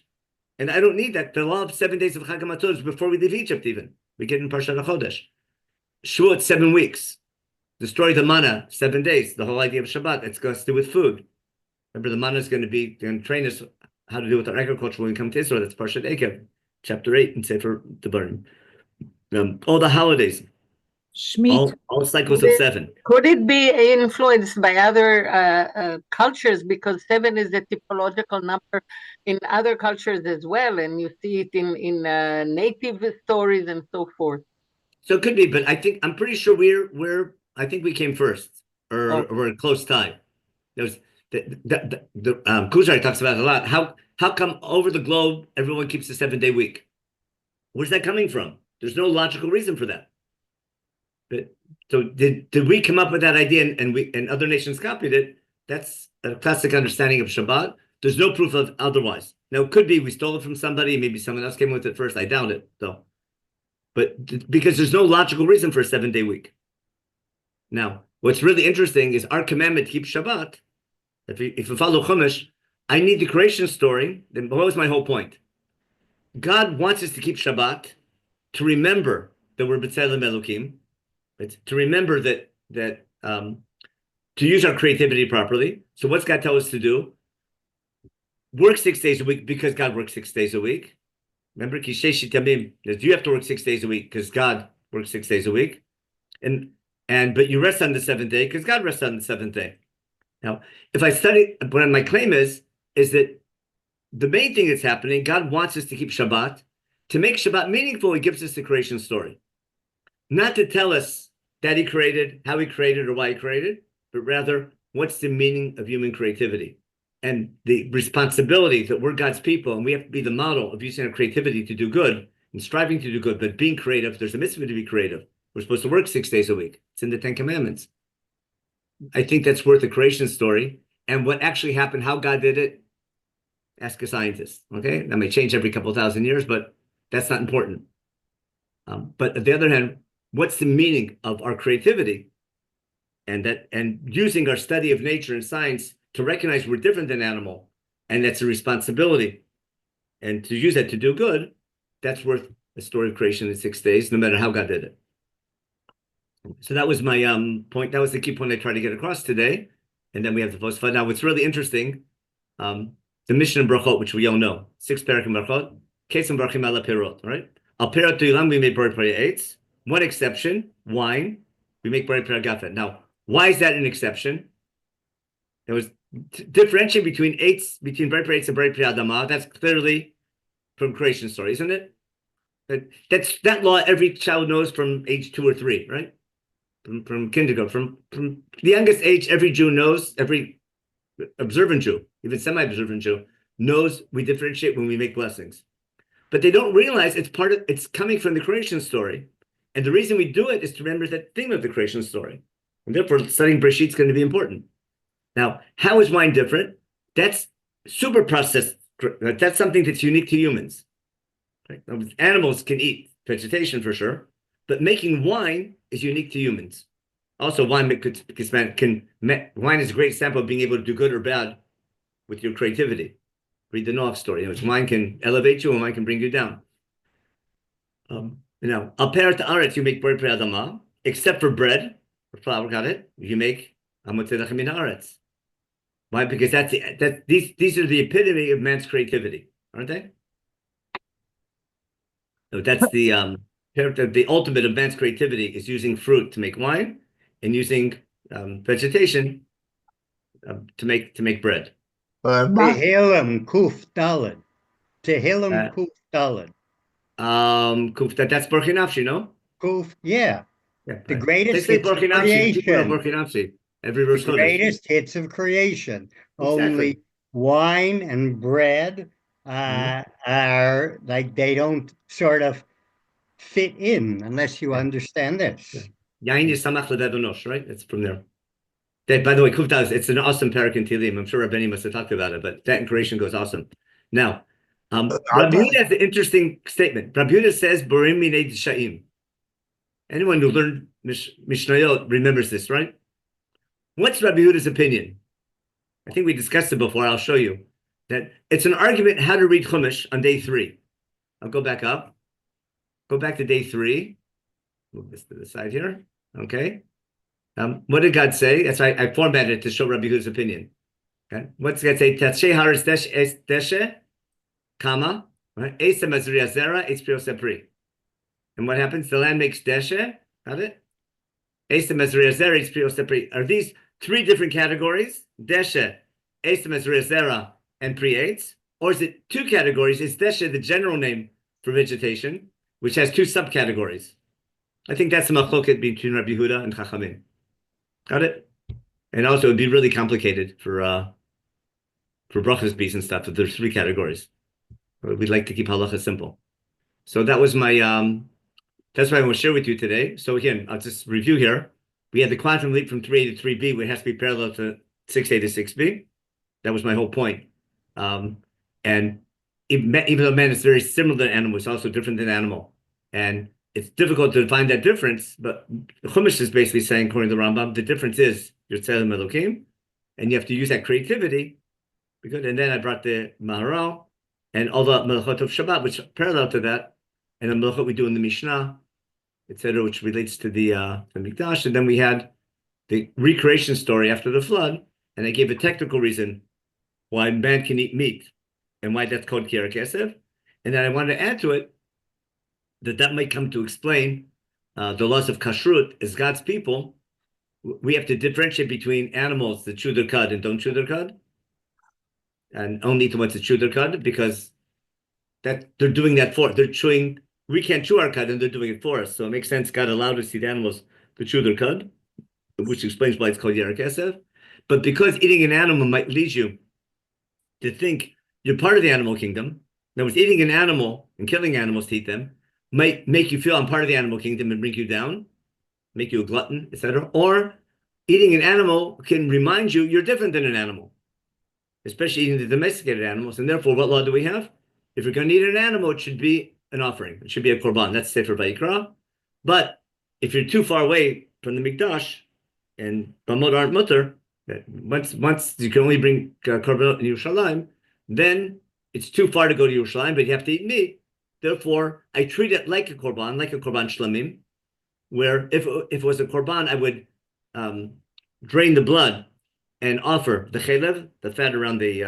and I don't need that. The law of 7 days of Chag HaMatzot is before we leave Egypt. Even we get in Parshat HaChodesh. Shavuot 7 weeks. The story of the manna, 7 days. The whole idea of Shabbat, it's got to do with food. Remember, the manna is going to train us how to do with our agriculture when we come to Israel. That's Parshat Ekev, chapter 8, and Sefer Devarim. All the holidays, all cycles of 7. Could it be influenced by other cultures? Because 7 is a typological number in other cultures as well, and you see it in native stories and so forth. So it could be, but I'm pretty sure I think we came first, or we're a close tie. There's the Kuzari talks about it a lot. How come over the globe everyone keeps a 7-day week? Where's that coming from? There's no logical reason for that. But so did we come up with that idea and other nations copied it? That's a classic understanding of Shabbat. There's no proof of otherwise. Now it could be we stole it from somebody, maybe someone else came with it first. I doubt it though. But because there's no logical reason for a 7-day week. Now, what's really interesting is our commandment to keep Shabbat. If you follow Chumash, I need the creation story. Then what was my whole point? God wants us to keep Shabbat, to remember that we're B'Tselem Elokim, to remember that to use our creativity properly. So what's God tell us to do? Work 6 days a week because God works 6 days a week. Remember, Kisheshi Tamim, that you have to work 6 days a week because God works 6 days a week. But you rest on the 7th day because God rests on the 7th day. Now, if I study, what my claim is that the main thing that's happening, God wants us to keep Shabbat. To make Shabbat meaningful, he gives us the creation story. Not to tell us that he created, how he created, or why he created, but rather, what's the meaning of human creativity? And the responsibility that we're God's people, and we have to be the model of using our creativity to do good, and striving to do good, but being creative. There's a mitzvah to be creative. We're supposed to work 6 days a week. It's in the 10 Commandments. I think that's worth a creation story. And what actually happened, how God did it, Ask a scientist. Okay, that may change every couple thousand years, but that's not important. But on the other hand, what's the meaning of our creativity? And using our study of nature and science to recognize we're different than animal, and that's a responsibility. And to use that to do good, that's worth the story of creation in 6 days, no matter how God did it. So that was my point. That was the key point I tried to get across today. And then we have the post fund. Now, what's really interesting, the mission of Brachot, which we all know, 6 parakim Brachot, Kesem Barachim ala Perot, right? Al Perot Tuilam, we make Bari Pari Eitz. One exception, wine, we make Bari Pari Gafen. Now, why is that an exception? There was differentiating between eights, between Bari Pari Eitz and Bari Pari Adama. That's clearly from creation story, isn't it? That's that law every child knows from age 2 or 3, right? From kindergarten, from the youngest age, every Jew knows, every observant Jew, even semi-observant Jew, knows we differentiate when we make blessings. But they don't realize it's coming from the creation story. And the reason we do it is to remember that theme of the creation story. And therefore, studying Breshit is going to be important. Now, how is wine different? That's super processed. That's something that's unique to humans. Right? Animals can eat vegetation for sure, but making wine is unique to humans. Also, wine is a great example of being able to do good or bad with your creativity. Read the Noach story. Wine can elevate you and wine can bring you down. Al Peret Haaretz, you make Bari Pari Adama, except for bread or flour, got it? You make Hamotzei Lechem min Haaretz. Why? Because these are the epitome of man's creativity, aren't they? So that's the ultimate of man's creativity is using fruit to make wine and using vegetation to make bread. Tehillim Kuf Daled. Tehillim Kuf Daled. That's Baruch Nafshi, no? Kuf, yeah. The greatest they say hits of creation. Every verse. The greatest hits of creation. Exactly. Only wine and bread are like they don't sort of fit in unless you understand this. Yain is samach l'dedonosh, right? It's from there. By the way, Kufta, it's an awesome parak in Tilim. I'm sure Rabbi must have talked about it, but that in creation goes awesome. Now, Rabbi Yehuda has an interesting statement. Rabbi Yehuda says, "Borim minei d'sha'im." Anyone who learned Mishnayot remembers this, right? What's Rabbi Yehuda's opinion? I think we discussed it before. I'll show you that it's an argument how to read Chumash on day 3. I'll go back up. Go back to day 3. Move this to the side here. Okay. What did God say? That's why I formatted it to show Rabbi Yehuda's opinion. Okay. What's God say? Tatshe haris deshe, kama, right? Esa mazriya zera, etz sepri. And what happens? The land makes deshe. Got it? Esa mazriya zera, etz sepri. Are these 3 different categories? Deshe, esa mazriya zera, and pre-eitz? Or is it 2 categories? Is deshe the general name for vegetation, which has 2 subcategories? I think that's the machloket between Rabbi Yehuda and Chachamim. Got it? And also, it would be really complicated for brachas bees and stuff if there's 3 categories. We'd like to keep halacha simple. So that was my, that's what I want to share with you today. So again, I'll just review here. We had the quantum leap from 3A to 3B, which has to be parallel to 6A to 6B. That was my whole point. And even though man is very similar to animal, it's also different than animal. And it's difficult to find that difference, but Chumash is basically saying, according to the Rambam, the difference is your Tzelem Elokim, and you have to use that creativity. And then I brought the Maharal and all the Melachot of Shabbat, which are parallel to that, and the Melachot we do in the Mishnah, etc., which relates to the Mikdash. And then we had the recreation story after the flood, and I gave a technical reason why man can eat meat and why that's called Kiara Kesef. And then I wanted to add to it that might come to explain the laws of kashrut. As God's people, we have to differentiate between animals that chew their cud and don't chew their cud, and only the ones that chew their cud, because that they're doing that for. They're chewing. We can't chew our cud, and they're doing it for us. So it makes sense God allowed us to see the animals to chew their cud, which explains why it's called Yara Kesef. But because eating an animal might lead you to think you're part of the animal kingdom. In other words, eating an animal and killing animals to eat them might make you feel I'm part of the animal kingdom and bring you down, make you a glutton, etc. Or eating an animal can remind you you're different than an animal. especially eating the domesticated animals. And therefore, what law do we have? If you're going to eat an animal, it should be an offering. It should be a korban. That's Sefer Vayikra. But if you're too far away from the Mikdash and Bamot aren't mutter, once you can only bring korban in Yerushalayim, then it's too far to go to Yerushalayim, but you have to eat meat. Therefore, I treat it like a korban shlamim, where if it was a korban, I would drain the blood and offer the chelev, the fat around the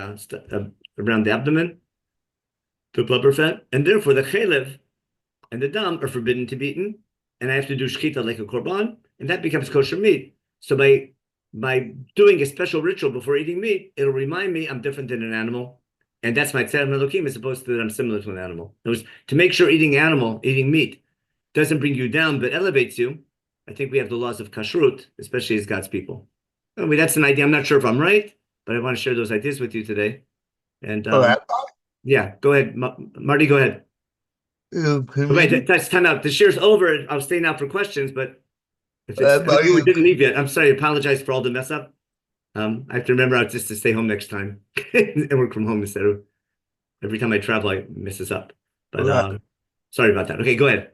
abdomen, the blubber fat, and therefore the chelev and the dam are forbidden to be eaten, and I have to do shechita like a korban, and that becomes kosher meat. So by doing a special ritual before eating meat, it'll remind me I'm different than an animal, and that's my tzedem elokim, as opposed to that I'm similar to an animal. In other words, to make sure eating meat doesn't bring you down but elevates you, I think we have the laws of kashrut, especially as God's people. Anyway, that's an idea. I'm not sure if I'm right, but I want to share those ideas with you today. And yeah, go ahead, Marty. Go ahead. Wait, that's time out. The share's over. I'll stay now for questions, but if you didn't leave yet, I'm sorry. I apologize for all the mess up. I have to remember just to stay home next time and work from home instead of every time I travel, I mess this up. But sorry about that. Okay, go ahead.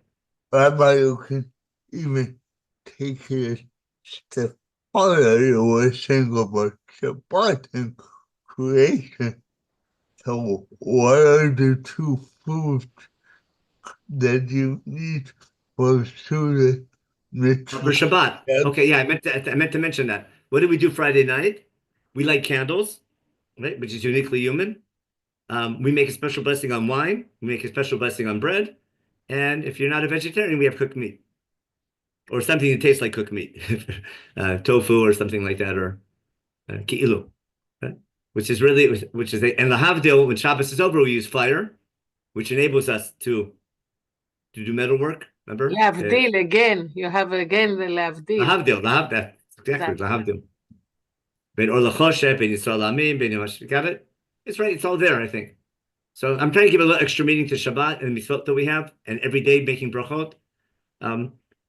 Rabbi, you can even take it a step farther. You were saying about Shabbat and creation. So, what are the two foods that you need for Suda? For Shabbat. Okay, yeah, I meant to mention that. What did we do Friday night? We light candles, right, which is uniquely human. We make a special blessing on wine. We make a special blessing on bread. And if you're not a vegetarian, we have cooked meat. Or something that tastes like cooked meat. Tofu or something like that, or ki'ilu. Right? And the havdil, when Shabbos is over, we use fire, which enables us to do metal work. Remember? Lavdil again. You have again the lavdil. Lahavdil. Exactly. Lahavdil. Ben or lachoshet, ben Yisrael Amin, ben Yomash. Got it? It's right. It's all there, I think. So I'm trying to give a little extra meaning to Shabbat and mitzvot that we have, and every day making brachot.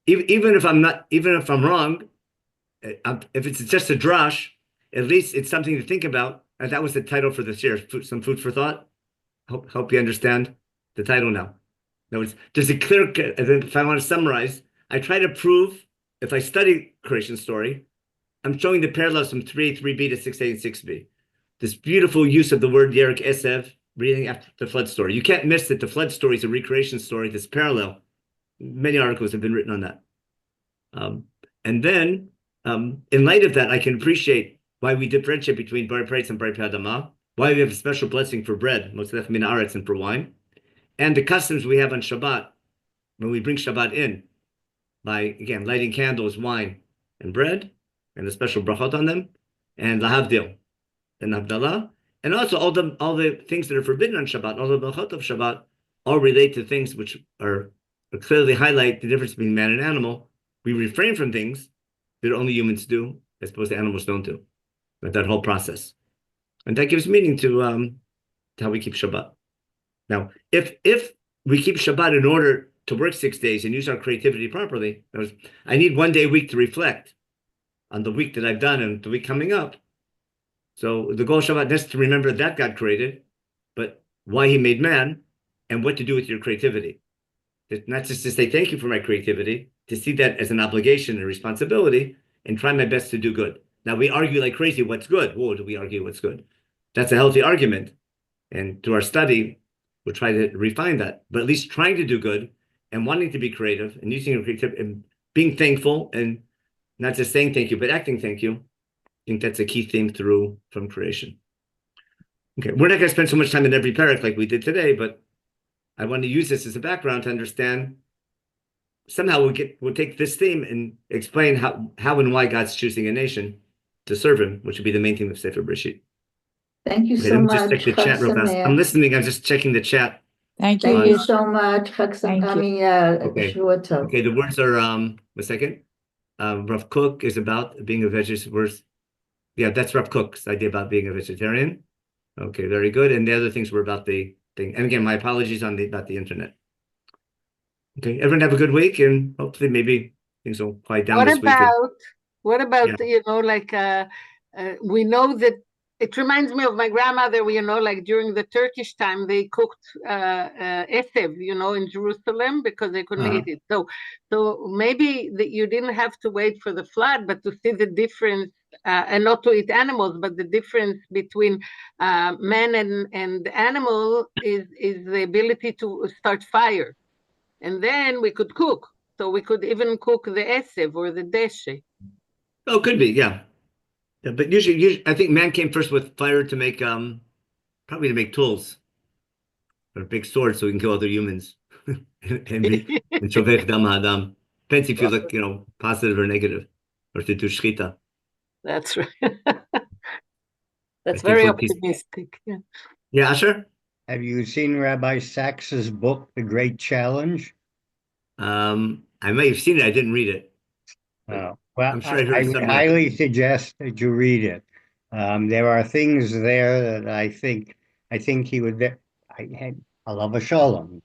Even if I'm wrong, if it's just a drash, at least it's something to think about. And that was the title for this year, some food for thought. Hope you understand the title now. In other words, there's a clear, if I want to summarize, I try to prove, if I study creation story, I'm showing the parallels from 3A, 3B to 6A and 6B. This beautiful use of the word Yerek Esev, reading after the flood story. You can't miss that the flood story is a recreation story that's parallel. Many articles have been written on that. And then, in light of that, I can appreciate why we differentiate between Bar Prates and Bar Padama, why we have a special blessing for bread, Motzalef Min Haaretz, and for wine, and the customs we have on Shabbat, when we bring Shabbat in, by, again, lighting candles, wine, and bread, and the special brachot on them, and lahavdil, and Havdalah, and also all the things that are forbidden on Shabbat, all the brachot of Shabbat, all relate to things which are clearly highlight the difference between man and animal. We refrain from things that only humans do, as opposed to animals don't do. But that whole process, and that gives meaning to how we keep Shabbat. Now, if we keep Shabbat in order to work 6 days and use our creativity properly, I need 1 day a week to reflect on the week that I've done and the week coming up. So the goal of Shabbat is to remember that God created, but why He made man, and what to do with your creativity. Not just to say thank you for my creativity, to see that as an obligation and responsibility, and try my best to do good. Now, we argue like crazy, what's good? Whoa, do we argue what's good? That's a healthy argument. And through our study, we'll try to refine that. But at least trying to do good and wanting to be creative and using your creativity and being thankful and not just saying thank you, but acting thank you. I think that's a key theme from creation. Okay, we're not going to spend so much time in every parak like we did today, but I want to use this as a background to understand. Somehow we'll take this theme and explain how and why God's choosing a nation to serve Him, which would be the main theme of Sefer Bereshit. Thank you so much. Just check the chat real fast. I'm listening. I'm just checking the chat. Thank you. Thank you so much. Thank you. Okay. Shuato. Okay, the words are a second. Rav Kook is about being a vegetarian. Yeah, that's Rav Kook's idea about being a vegetarian. Okay, very good. And the other things were about the thing. And again, my apologies about the internet. Okay, everyone have a good week, and hopefully maybe things will quiet down this week. What about, yeah. we know that It reminds me of my grandmother, like during the Turkish time, they cooked esev, in Jerusalem because they couldn't eat it. So maybe you didn't have to wait for the flood, but to see the difference, and not to eat animals, but the difference between man and animal is the ability to start fire. And then we could cook. So we could even cook the esev or the deshe. Oh, could be, yeah. Yeah, but usually, I think man came first with fire to make, probably to make tools or big swords so we can kill other humans. and shovech dam ha'adam. Depends if you look, positive or negative, or to do shchita. That's right. That's very optimistic. Yeah. Yeah, Asher? Have you seen Rabbi Sachs's book, The Great Challenge? I may have seen it. I didn't read it. Well, I'm sure I heard I would something. highly suggest that you read it. There are things there that I think he would. Alav Shalom,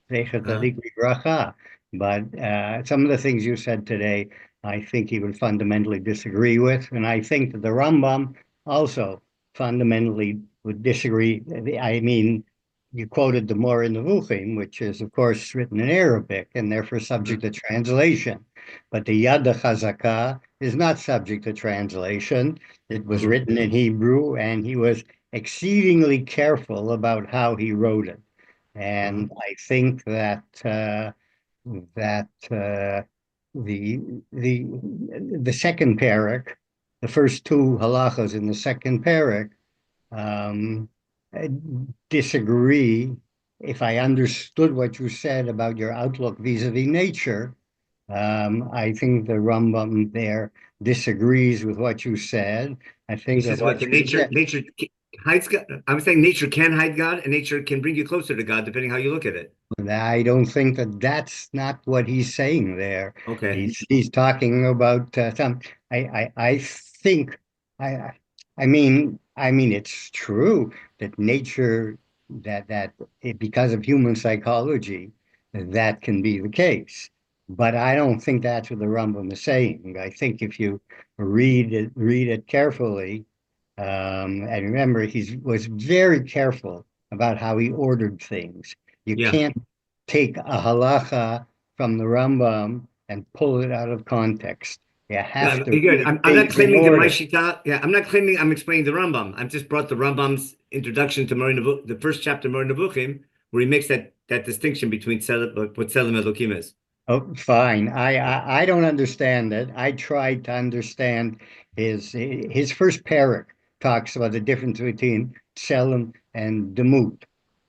but some of the things you said today, I think he would fundamentally disagree with, and I think that the Rambam also fundamentally would disagree. I mean, you quoted the Moreh Nevuchim, which is, of course, written in Arabic and therefore subject to translation. But the Yad HaChazakah is not subject to translation. It was written in Hebrew, and he was exceedingly careful about how he wrote it. And I think that the second parak, the first two halachas in the second parak, disagree. If I understood what you said about your outlook vis-a-vis nature, I think the Rambam there disagrees with what you said. I think He says what the nature hides God. I was saying nature can hide God, and nature can bring you closer to God, depending how you look at it. I don't think that that's not what he's saying there. Okay. He's talking about some. I think. I mean, it's true that nature, because of human psychology, that can be the case. But I don't think that's what the Rambam is saying. I think if you read it carefully, and remember, he was very careful about how he ordered things. You can't take a halacha from the Rambam and pull it out of context. You have to. Good. I'm not claiming that my shita. Yeah, I'm not claiming I'm explaining the Rambam. I've just brought the Rambam's introduction to the first chapter, Moreh Nevuchim, where he makes that distinction between what Tselem Elokim is. Oh, fine. I don't understand it. I tried to understand his first parak talks about the difference between Tselem and Demut.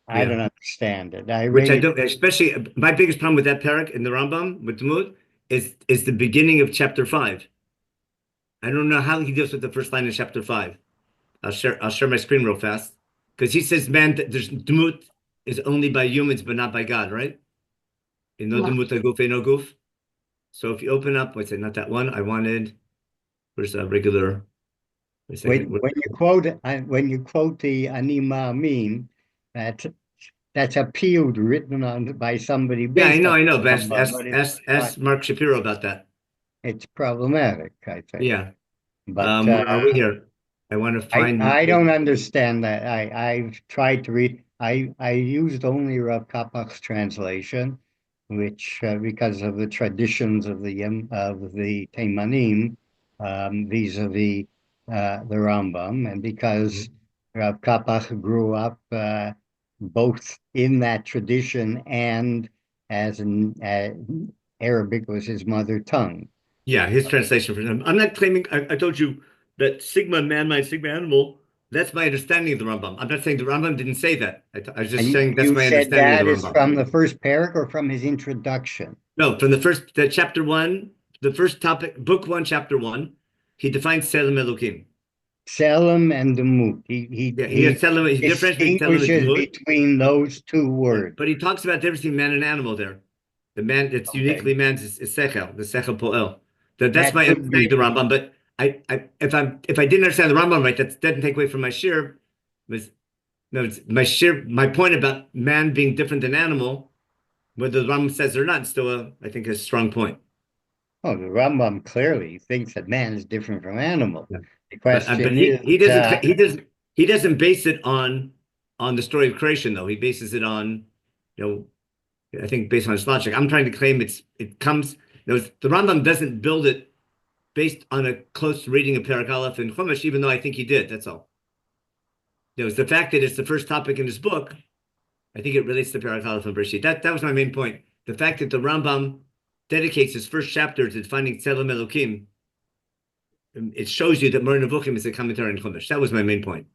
I don't understand it. Which I don't. Especially my biggest problem with that parak in the Rambam with Demut is the beginning of chapter 5. I don't know how he deals with the first line in chapter 5. I'll share my screen real fast because he says, "Man, there's Demut is only by humans, but not by God," right? No Demut Guf, no Guf. So if you open up, what's it? Not that one. I wanted. Where's a regular? When you quote the Ani Ma'amin, that's a piyut written by somebody. Yeah, I know. But ask Mark Shapiro about that. It's problematic, I think. Yeah. But where are we here? I want to find. I don't understand that. I've tried to read. I used only Rav Kapach's translation, which because of the traditions of the Teimanim vis-a-vis the Rambam, and because Rav Kapach grew up both in that tradition and as Arabic was his mother tongue. Yeah, his translation for him. I'm not claiming. I told you that sigma man mind, sigma animal. That's my understanding of the Rambam. I'm not saying the Rambam didn't say that. I was just saying that's my understanding of the Rambam. That is from the first parak or from his introduction? No, from the chapter 1, the first topic, book 1, chapter 1. He defines Tselem Elokim. Tselem and Demut. He distinguishes between those two words. But he talks about the difference between man and animal there. The man that's uniquely man's is Sechel, the Sechel Poel. That's my understanding of the Rambam. But if I didn't understand the Rambam right, that doesn't take away from my shir. My point about man being different than animal, whether the Rambam says it or not, is still I think a strong point. Oh, the Rambam clearly thinks that man is different from animal. Yeah. The question he he doesn't base it on the story of creation, though. He bases it on, I think based on his logic. I'm trying to claim it comes. The Rambam doesn't build it based on a close reading of Perek Aleph and Chumash, even though I think he did. That's all. It's the fact that it's the first topic in his book. I think it relates to Perek Aleph and Bereshit. That was my main point. The fact that the Rambam dedicates his first chapter to finding Tzelem Elokim, it shows you that Moreh Nevuchim is a commentary on Chumash. That was my main point.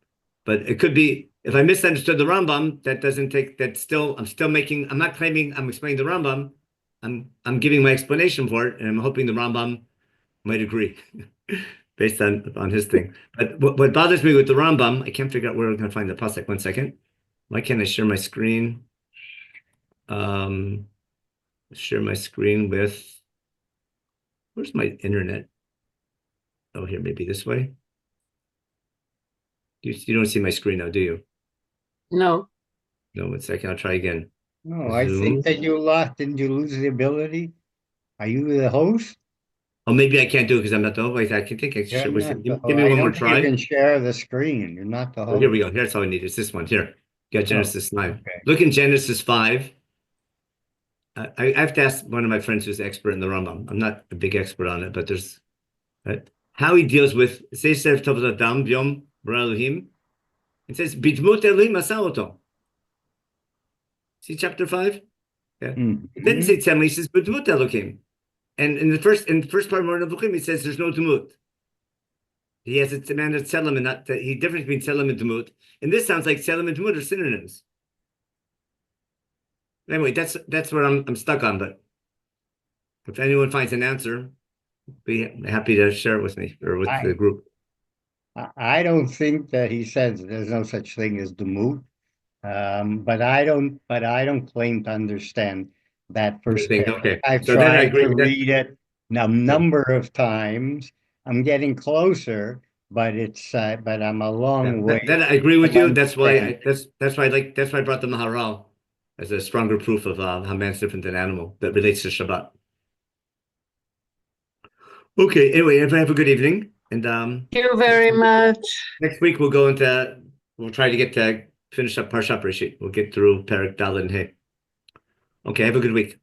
But it could be, if I misunderstood the Rambam, I'm not claiming I'm explaining the Rambam. I'm giving my explanation for it, and I'm hoping the Rambam might agree based on his thing. But what bothers me with the Rambam, I can't figure out where I'm going to find the pasuk. 1 second. Why can't I share my screen? Share my screen with, where's my internet? Oh, here, maybe this way. You don't see my screen now, do you? No. No, 1 second. I'll try again. No, I think that you lost. Didn't you lose the ability? Are you the host? Oh, maybe I can't do it because I'm not the host. I can think I should. Give me one more try. You can share the screen. You're not the host. Oh, here we go. Here's all I need. It's this one here. Got Genesis 5. Okay. Look in Genesis 5. I have to ask one of my friends who's expert in the Rambam. I'm not a big expert on it, but there's how he deals with Sefer Tov Adam Yom Bara Elohim. It says Bidmut Elohim Asa Oto. See chapter 5? Yeah. It didn't say Tzem, he says Bidmut Elohim. And in the first part of Moreh Nevuchim, he says there's no Demut. He has a man of Tzelem and not he difference between Tzelem and Demut. And this sounds like Tzelem and Demut are synonyms. Anyway, that's what I'm stuck on. But if anyone finds an answer, be happy to share it with me or with the group. I don't think that he says there's no such thing as Demut. But I don't claim to understand that first thing. Okay. I've So then I tried agree to with that. read it a number of times. I'm getting closer, but I'm a long way. Then I agree with you. That's why understanding. that's why I brought the Maharal as a stronger proof of how man's different than animal that relates to Shabbat. Okay. Anyway, everyone have a good evening, and Thank you very much. next week we'll try to get to finish up Parshat Bereshit. We'll get through Perek Dalet and Hey. Okay. Have a good week.